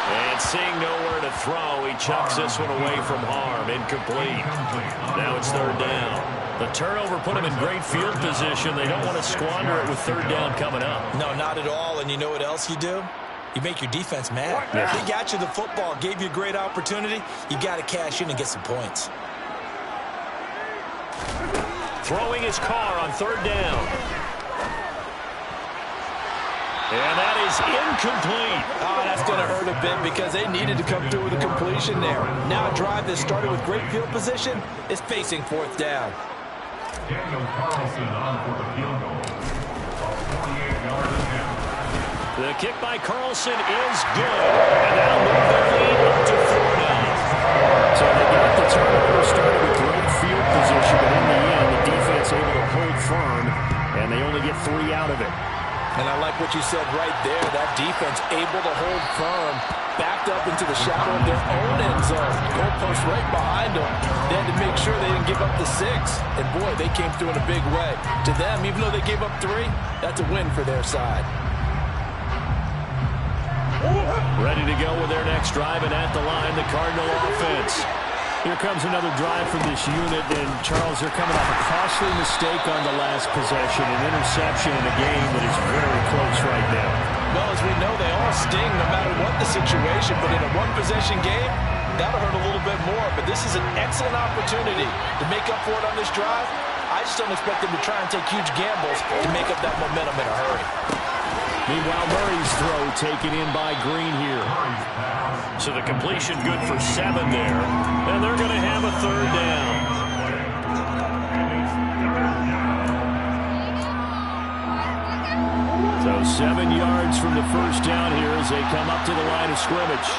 And seeing nowhere to throw, he chucks this one away from harm. Incomplete. Now it's 3rd down. The turnover put him in great field position. They don't want to squander it with 3rd down coming up. No, not at all. And you know what else you do? You make your defense mad. Yeah. They got you the football, gave you a great opportunity. You got to cash in and get some points. Throwing his Carr on 3rd down. And that is incomplete. Oh, that's going to hurt a bit because they needed to come through with a completion there. Now a drive that started with great field position is facing 4th down. Daniel Carlson on for the field goal. 48-yard attempt. The kick by Carlson is good. And that'll move their lead up to 4 now. So they got the turnover started with great field position, but in the end, the defense able to hold firm, and they only get 3 out of it. And I like what you said right there. That defense able to hold firm, backed up into the shadow of their own end zone. Goalpost right behind behind them, they had to make sure they didn't give up the 6. And, boy, they came through in a big way. To them, even though they gave up 3, that's a win for their side. Ready to go with their next drive, and at the line, the Cardinal offense. Here comes another drive from this unit, and Charles, they're coming off a costly mistake on the last possession, an interception in a game that is very close right now. Well, as we know, they all sting no matter what the situation, but in a one-possession game, that'll hurt a little bit more. But this is an excellent opportunity to make up for it on this drive. I just don't expect them to try and take huge gambles to make up that momentum in a hurry. Meanwhile, Murray's throw taken in by Green here. So the completion good for 7 there. And they're going to have a 3rd down. So 7 yards from the first down here as they come up to the line of scrimmage.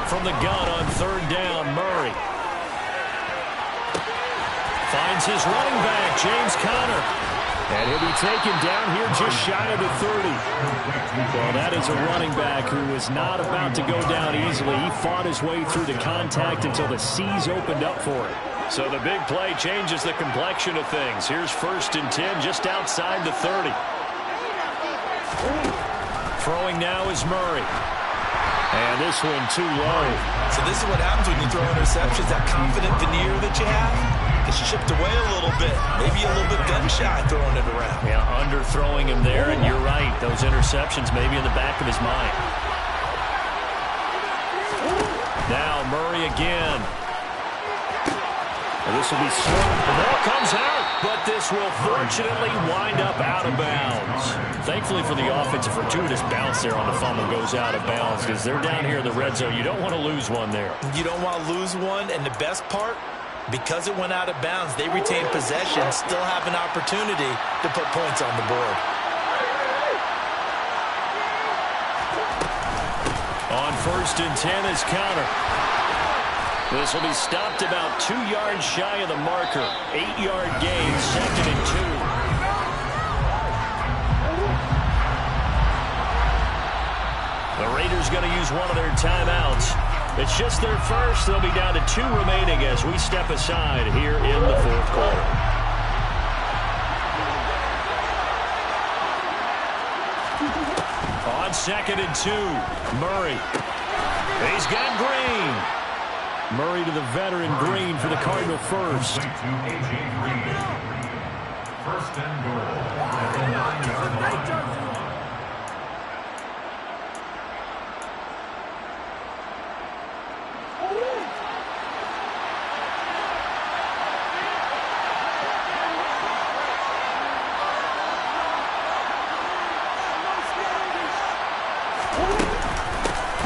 From the gun on 3rd down, Murray finds his running back, James Conner. And he'll be taken down here just shy of the 30. Well, that is a running back who is not about to go down easily. He fought his way through the contact until the C's opened up for him. So the big play changes the complexion of things. Here's 1st and 10 just outside the 30. Throwing now is Murray. And this one too low. So this is what happens when you throw interceptions. That confident veneer that you have gets chipped away a little bit. Maybe a little bit gun-shy throwing it around. Yeah, underthrowing him there, and you're right. Those interceptions maybe in the back of his mind. Now Murray again. And this will be slow. The ball comes out, but this will fortunately wind up out of bounds. Thankfully for the offense, a fortuitous bounce there on the fumble goes out of bounds because they're down here in the red zone. You don't want to lose one there. You don't want to lose one, and the best part, because it went out of bounds, they retain possession, still have an opportunity to put points on the board. On 1st and 10 is Conner. This will be stopped about 2 yards shy of the marker. 8-yard gain, 2nd and 2. The Raiders going to use one of their timeouts. It's just their first. They'll be down to 2 remaining as we step aside here in the 4th quarter. On 2nd and 2, Murray. He's got Green. Murray to the veteran Green for the Cardinal first. 1st and goal at the 9-yard line.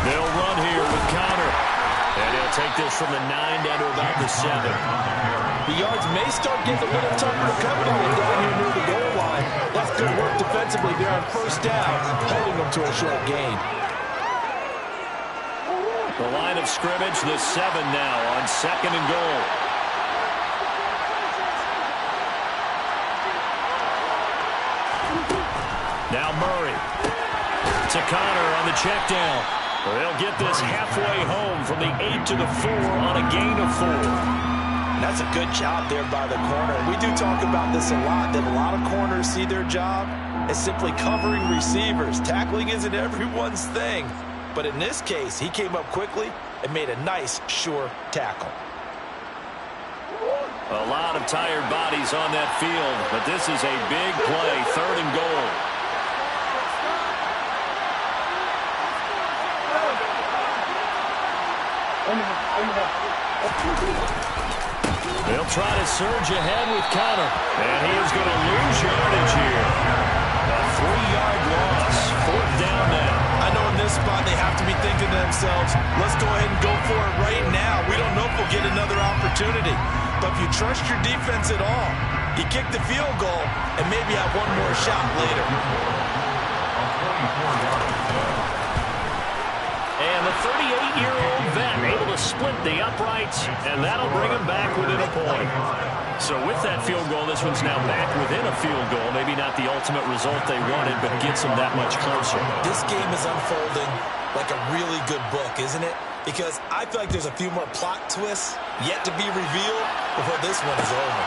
They'll run here with Conner. And he'll take this from the 9 down to about the 7. The yards may start getting a little tougher to come by down here near the goal line. That's good work defensively there on 1st down, holding them to a short gain. The line of scrimmage, the 7 now on 2nd and goal. Now Murray to Conner on the check down. They'll get this halfway home from the 8 to the 4 on a gain of 4. That's a good job there by the corner. We do talk about this a lot, that a lot of corners see their job as simply covering receivers. Tackling isn't everyone's thing. But in this case, he came up quickly and made a nice, sure tackle. A lot of tired bodies on that field, but this is a big play, 3rd and goal. They'll try to surge ahead with Conner. And he is going to lose yardage here. A 3-yard loss. 4th down now. I know in this spot they have to be thinking to themselves, let's go ahead and go for it right now. We don't know if we'll get another opportunity. But if you trust your defense at all, you kick the field goal and maybe have one more shot later. And the 38-year-old vet able to split split the uprights, and that'll bring them back within a point. So with that field goal, this one's now back within a field goal. Maybe not the ultimate result they wanted, but gets them that much closer. This game is unfolding like a really good book, isn't it? Because I feel like there's a few more plot twists yet to be revealed before this one is over.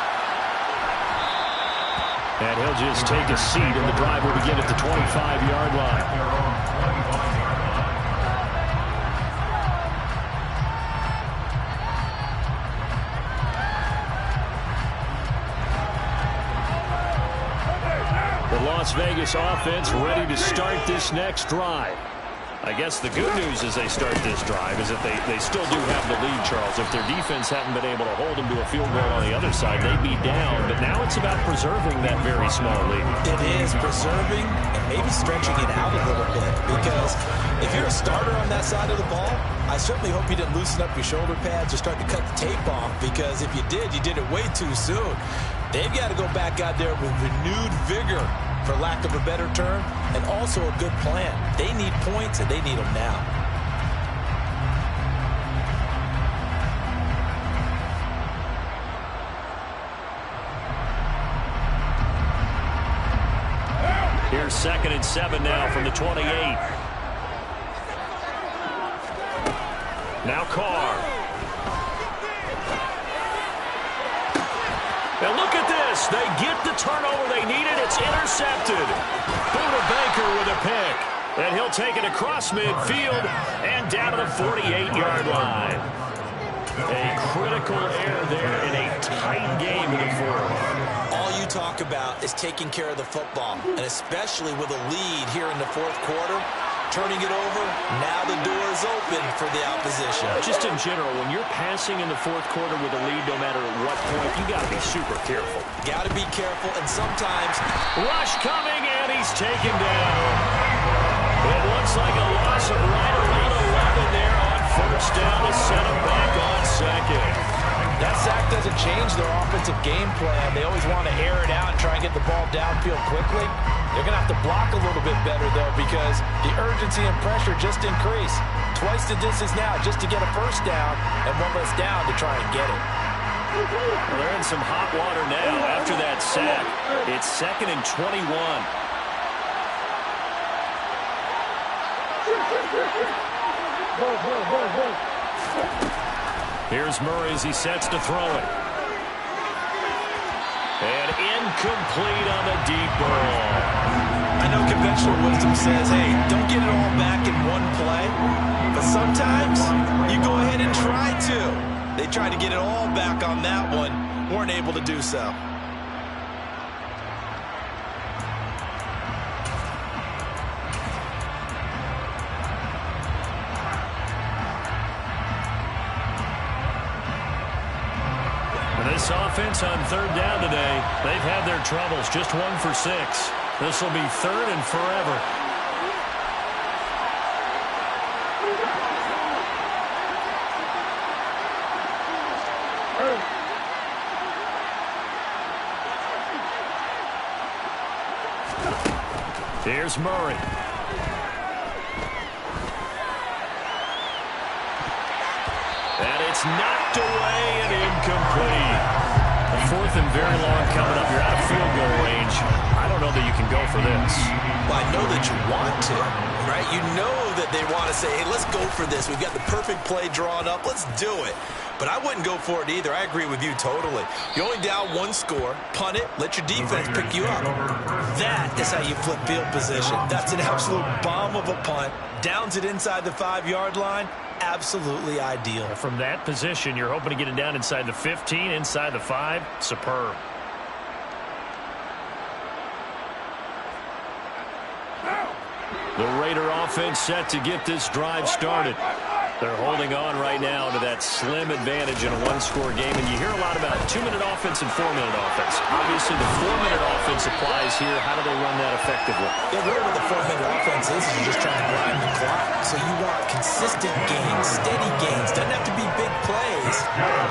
And he'll just take a seat, and the drive will begin at the 25-yard line. The Las Vegas offense ready to start this next drive. I guess the good news as they start this drive is that they still do have the lead, Charles. If their defense hadn't been able to hold them to a field goal on the other side, they'd be down. But now it's about preserving that very small lead. It is preserving and maybe stretching it out a little bit. Because if you're a starter on that side of the ball, I certainly hope you didn't loosen up your shoulder pads or start to cut the tape off. Because if you did it way too soon. They've got to go back out there with renewed vigor, for lack of a better term, and also a good plan. They need points, and they need them now. Here's 2nd and 7 now from the 28. Now Carr. And look at this. They get the turnover they needed. It's intercepted. Buda Baker with a pick. And he'll take it across midfield and down to the 48-yard line. A critical error there in a tight game in the fourth. All you talk about is taking care of the football, and especially with a lead here in the fourth quarter. Turning it over, now the door is open for the opposition. Just in general, when you're passing in the fourth quarter with a lead, no matter at what point, you got to be super careful. Got to be careful, and sometimes... Rush coming, and he's taken down. It looks like a loss of right around 11 there on first down to set him back on second. That sack doesn't change their offensive game plan. They always want to air it out and try and get the ball downfield quickly. They're going to have to block a little bit better, though, because the urgency and pressure just increase. Twice the distance now just to get a first down, and one less down to try and get it. Well, they're in some hot water now after that sack. It's 2nd and 21. Here's Murray as he sets to throw it. And incomplete on the deep ball. I know conventional wisdom says, hey, don't get it all back in one play. But sometimes you go ahead and try to. They tried to get it all back on that one. Weren't able to do so. This offense on 3rd down today, they've had their troubles. Just 1 for 6. This will be 3rd and forever. Here's Murray. And it's knocked away and incomplete. The 4th and very long coming up. You're out of field goal range. I don't know that you can go for this. Well, I know that you want to, right? You know that they want to say, hey, let's go for this. We've got the perfect play drawn up. Let's do it. But I wouldn't go for it either. I agree with you totally. You're only down 1 score. Punt it. Let your defense pick you up. That is how you flip field position. That's an absolute bomb of a punt. Downs it inside the 5-yard line. Absolutely ideal. From that position, you're hoping to get it down inside the 15, inside the 5. Superb. The Raider offense set to get this drive started. They're holding on right now to that slim advantage in a 1-score game. And you hear a lot about 2-minute offense and 4-minute offense. Obviously, the 4-minute offense applies here. How do they run that effectively? Yeah, really what the 4-minute offense is you're just trying to grind the clock. So you want consistent gains, steady gains. Doesn't have to be big plays,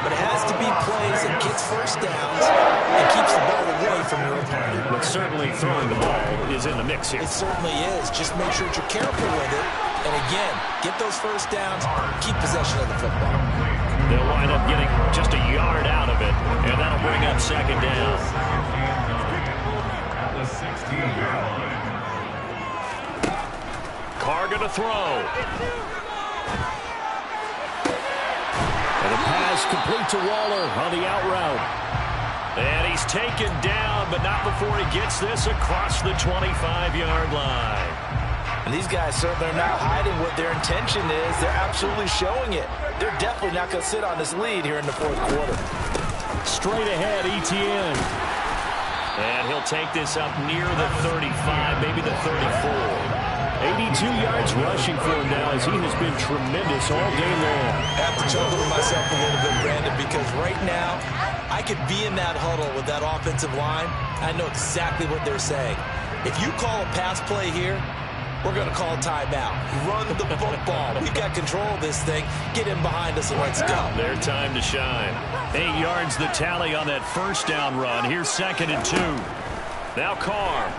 but it has to be plays that gets first downs and keeps the ball away from your opponent. But certainly throwing the ball is in the mix here. It certainly is. Just make sure that you're careful with it And again, get those first downs, keep possession of the football. They'll wind up getting just a yard out of it, and that'll bring up second down. At the 16-yard line. Carr going to throw. And a pass complete to Waller on the out route. And he's taken down, but not before he gets this across the 25-yard line. And these guys certainly are not hiding what their intention is. They're absolutely showing it. They're definitely not going to sit on this lead here in the fourth quarter. Straight ahead, Etienne. And he'll take this up near the 35, maybe the 34. 82 yards rushing for him now as he has been tremendous all game long. I have to chuckle to myself a little bit, Brandon, because right now I could be in that huddle with that offensive line. I know exactly what they're saying. If you call a pass play here, we're going to call a timeout. Run the football. We've got control of this thing. Get in behind us and let's go. Their time to shine. 8 yards the tally on that first down run. Here's 2nd and 2. Now Carr.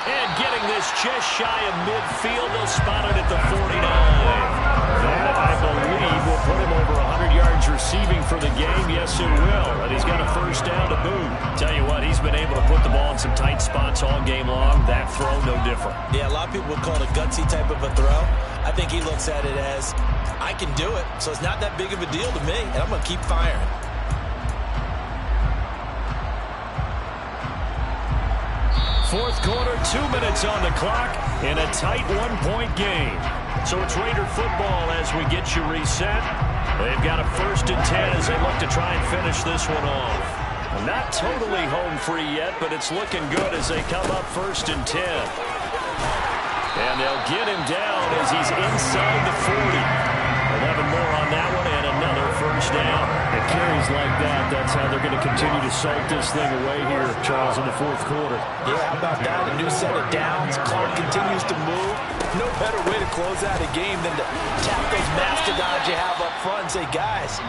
And getting this just shy of midfield. They'll spot it at the 49. That, I believe, will put him over 100 yards receiving for the game. Yes, it will. And he's got a first down to boot. Tell you what, he's been able to put the ball in some tight spots all game long. That throw, no different. Yeah, a lot of people would call it a gutsy type of a throw. I think he looks at it as, I can do it, so it's not that big of a deal to me, and I'm going to keep firing. Fourth quarter, 2 minutes on the clock in a tight one-point game. So it's Raider football as we get you reset. They've got a 1st and 10 as they look to try and finish this one off. Not totally home free yet, but it's looking good as they come up 1st and 10. And they'll get him down as he's inside the 40. 11 more on that one and another first down. It carries like that. That's how they're going to continue to salt this thing away here, Charles, in the fourth quarter. Yeah, how about that? A new set of downs. Clark continues to move. No better way to close out a game than to tap those mastodons you have up front and say, guys,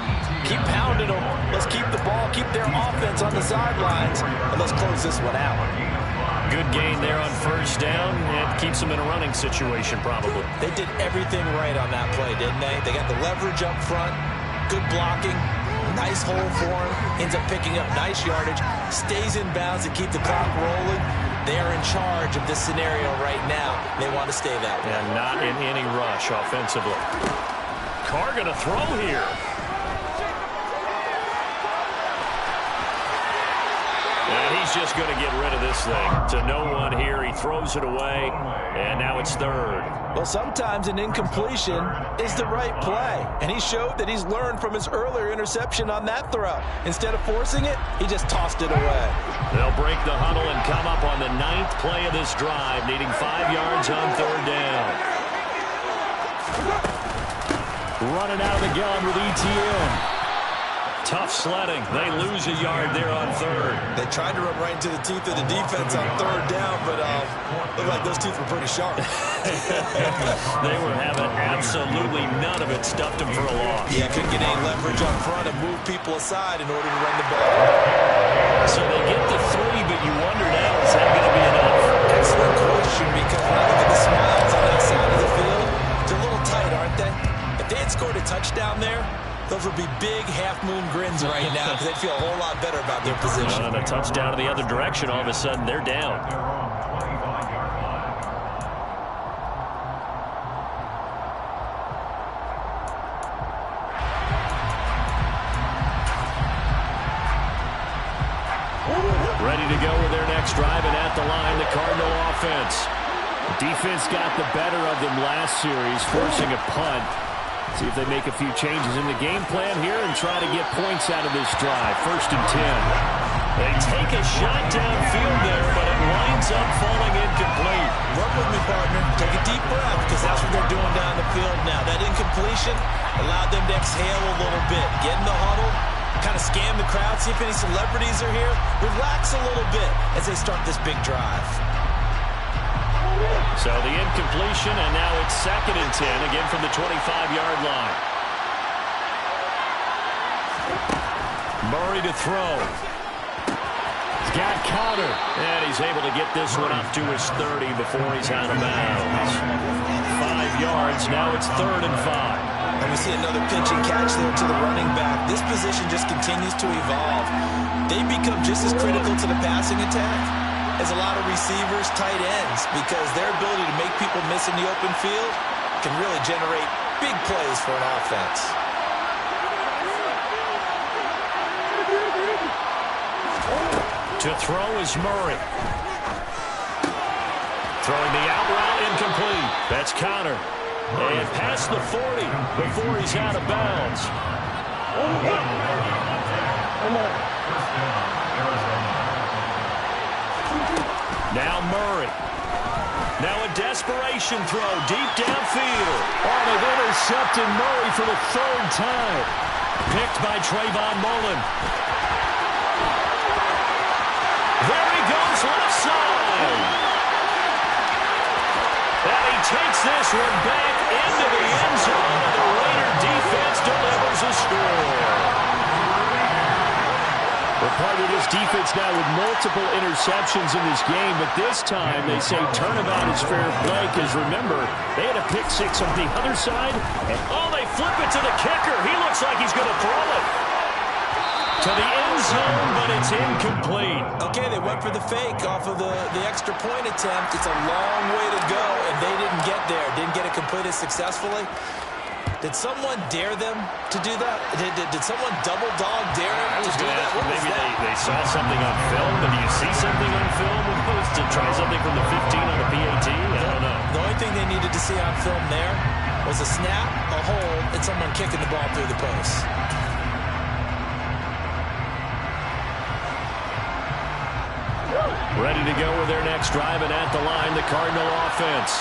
keep pounding them. Let's keep the ball, keep their offense on the sidelines, and let's close this one out. Good gain there on first down. It keeps them in a running situation, probably. They did everything right on that play, didn't they? They got the leverage up front, good blocking, nice hole for him, ends up picking up nice yardage, stays in bounds to keep the clock rolling. They are in charge of this scenario right now. They want to stay that way. And not in any rush offensively. Carr going to throw here. And he's just going to get rid of this thing to no one here. He throws it away, and now it's 3rd. Well, sometimes an incompletion is the right play, and he showed that he's learned from his earlier interception on that throw. Instead of forcing it, he just tossed it away. They'll break the huddle and come up on the 9th play of this drive, needing 5 yards on 3rd down. Running out of the gun with Etienne. Tough sledding. They lose a yard there on 3rd. They tried to run right into the teeth of the defense on 3rd down, but looked like those teeth were pretty sharp. They were having absolutely none of it. Stuffed them for a loss. Yeah, couldn't get any leverage up front and move people aside in order to run the ball. So they get the 3, but you wonder now, is that going to be enough? Excellent question, because when I look at the smiles on that side of the field, they're a little tight, aren't they? If they had scored a touchdown there, those would be big half-moon grins right now because they'd feel a whole lot better about their position. And a touchdown to the other direction, all of a sudden they're down. Ready to go with their next drive, and at the line, the Cardinal offense. The defense got the better of them last series, forcing a punt. See if they make a few changes in the game plan here and try to get points out of this drive. 1st and 10. They take a shot downfield there, but it winds up falling incomplete. Work with me, partner. Take a deep breath, because that's what they're doing down the field now. That incompletion allowed them to exhale a little bit. Get in the huddle, kind of scan the crowd, see if any celebrities are here. Relax a little bit as they start this big drive. So the incompletion, and now it's 2nd and 10, again from the 25-yard line. Murray to throw. He's got Conner, and he's able to get this one up to his 30 before he's out of bounds. 5 yards, now it's 3rd and 5. And we see another pitch and catch there to the running back. This position just continues to evolve. They become just as critical to the passing attack as a lot of receivers, tight ends, because their ability to make people miss in the open field can really generate big plays for an offense. To throw is Murray. Throwing the out route, incomplete. That's Conner. And past the 40 before he's out of bounds. Now Murray. Now a desperation throw deep downfield. Oh, they've intercepted Murray for the 3rd time. Picked by Trayvon Mullen. There he goes, left side. And he takes this one back into the end zone. The Raider defense delivers a score. Well, part of this defense now with multiple interceptions in this game, but this time they say turnabout is fair play because, remember, they had a pick 6 on the other side, and they flip it to the kicker. He looks like he's going to throw it to the end zone, but it's incomplete. Okay, they went for the fake off of the extra point attempt. It's a long way to go, and they didn't get there. Didn't get it completed successfully. Did someone dare them to do that? Did someone double dog dare them to do that? Maybe they saw something on film, but do you see something on film to try something from the 15 on the PAT? I don't know. The only thing they needed to see on film there was a snap, a hold, and someone kicking the ball through the post. Ready to go with their next drive, and at the line, the Cardinal offense.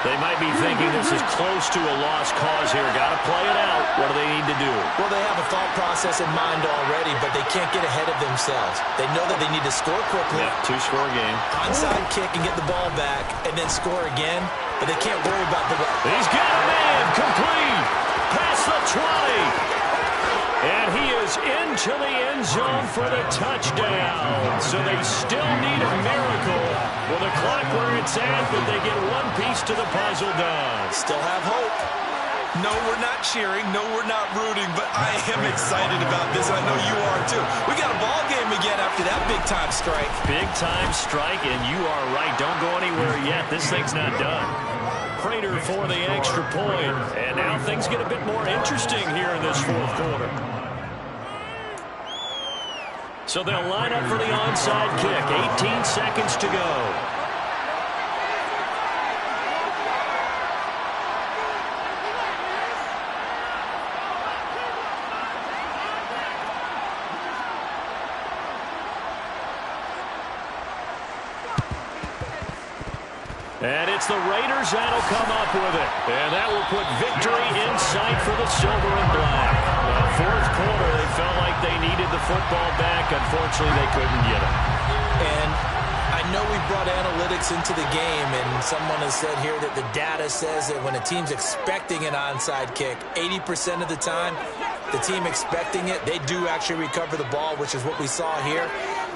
They might be thinking this is close to a lost cause here. Got to play it out. What do they need to do? Well, they have a thought process in mind already, but they can't get ahead of themselves. They know that they need to score quickly. Yeah, 2-score game. Onside kick and get the ball back, and then score again. But they can't worry about the... He's got a man. Complete. Past the 20. And he is into the end zone for the touchdown. So they still need a miracle with the clock where it's at, but they get one piece to the puzzle done. Still have hope. No, we're not cheering. No, we're not rooting, but I am excited about this, and I know you are too. We got a ball game again after that big-time strike. Big-time strike, and you are right. Don't go anywhere yet. This thing's not done. Prater for the extra point, and now things get a bit more interesting here in this 4th quarter. So they'll line up for the onside kick. 18 seconds to go. And it's the Raiders that'll come up with it. And that will put victory in sight for the silver and black. Well, 4th quarter, they felt like they needed the football back. Unfortunately, they couldn't get it. And I know we brought analytics into the game, and someone has said here that the data says that when a team's expecting an onside kick, 80% of the time, the team expecting it, they do actually recover the ball, which is what we saw here.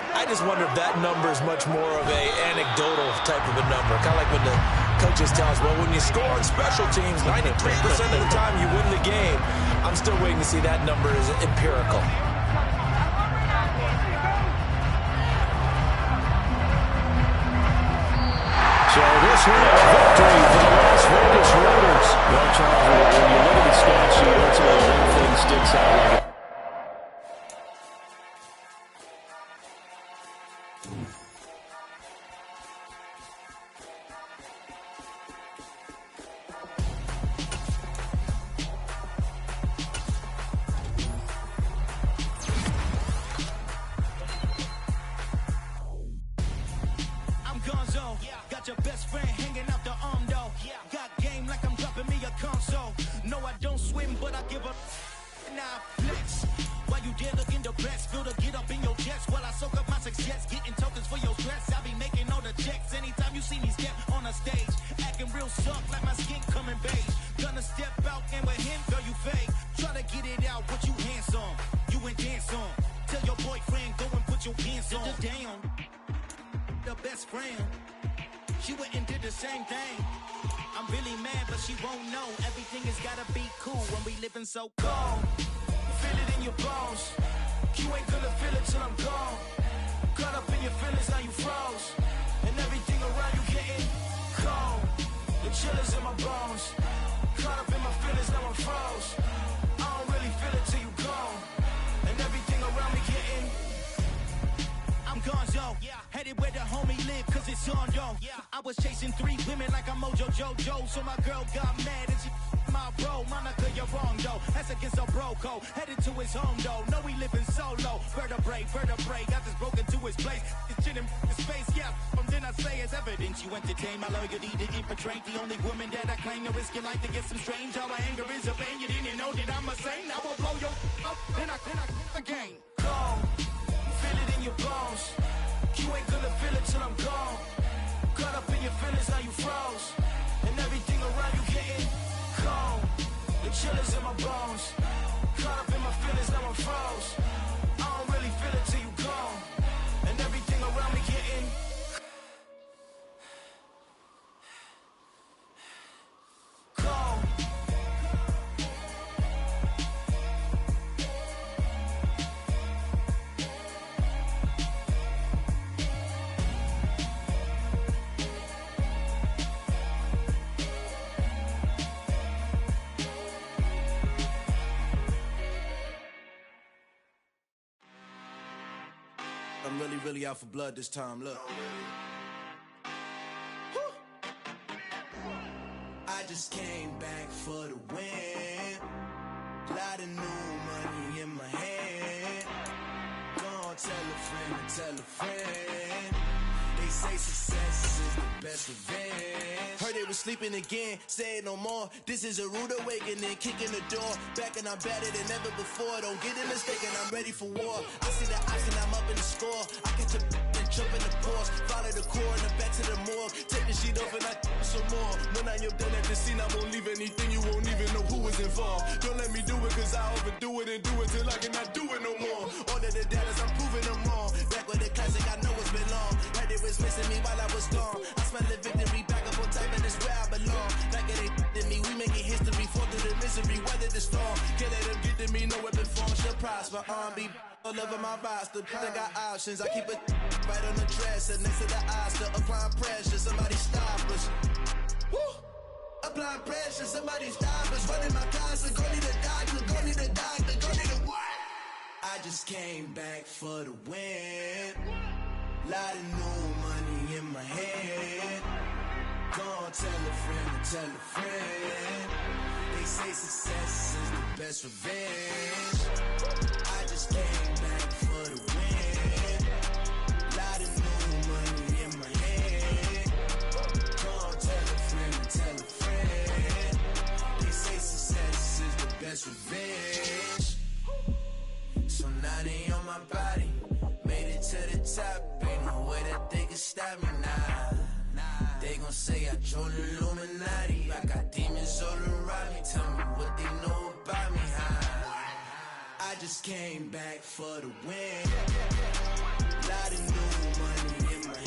I just wonder if that number is much more of a anecdotal type of a number. Kind of like when the coaches tell us, well, when you score on special teams, 93% of the time you win the game. I'm still waiting to see that number is empirical. So this one is victory for the Las Vegas Raiders. Well, Charles, when you look at the stats sheet, that's where one thing sticks out like it. Try to get it out, what you handsome. You and dance on. Tell your boyfriend, go and put put your pants on. Down, the best friend. She went and did the same thing. I'm really mad, but she won't know. Everything has gotta be cool when we living so cold. Feel it in your bones. You ain't gonna feel it till I'm gone. Caught up in your feelings, now you froze. And everything around you getting cold. The chillers in my bones. Caught up in my feelings, now I'm froze. I don't really feel it till you gone. And everything around me getting I'm gonzo, headed where the homie live, cause it's on, yo. I was chasing 3 women like I'm Mojo Jojo, so my girl got mad and she my bro. Monica, you're wrong, though. That's against a bro code. Headed to his home, though. No, we living solo. Vertebrae. Got this broken to his place. This shit in his face, yeah. From then I say it's evidence you entertain my loyalty to infiltrate. The only woman that I claim to risk your life to get some strange. All my anger is a pain. You didn't know that I'm a saint. I will blow your up. Then I again. Gone. Feel it in your bones. You ain't gonna feel it till I'm gone. Caught up in your feelings, now you froze. And everything around you getting cold. The chillers in my bones. Caught up in my feelings, now I'm froze. I don't really feel it till you gone. And everything around me getting cold. I'm really out for blood this time, look. I just came back for the win. Lot of new money in my hand. Gonna tell a friend. They say success is the best revenge. Heard they was sleeping again, say it no more. This is a rude awakening, kicking the door. Back and I'm better than ever before. Don't get it mistaken, I'm ready for war. I see the option, I'm up in the score. I catch a and jump in the Porsche. Follow the core and the back to the morgue. Take the sheet off and I some more. When I am done at the scene, I won't leave anything. You won't even know who was involved. Don't let me do it, cause I overdo it and do it till I cannot do it no more. All of the dallas, I'm proving them wrong. Back with the classic, I know it's been long. Heard it was missing me while I was gone. I smell the victory back up on top, and it's where I belong. Like it ain't to me, we making history. Fall through the misery, weather the storm. Can't let them get to me, no weapon form should prosper. Be all over my roster. I got options, I keep it right on the dresser. Next to the Oscar, applying pressure. Somebody stop us. Woo! Applying pressure, somebody stop us. Running my closet, go need a doctor, go need a doctor, go need a what? I just came back for the win. Lot of new money in my head. Gonna tell a friend. They say success is the best revenge. I just came back for the win. Lot of new money in my head. Gonna tell a friend. They say success is the best revenge. So now they on my body. Made it to the top. Ain't no way that they can stop me now. They gon' say I joined the Illuminati. I got demons all around me. Tell me what they know about me, huh? I just came back for the win. Lot of new money in my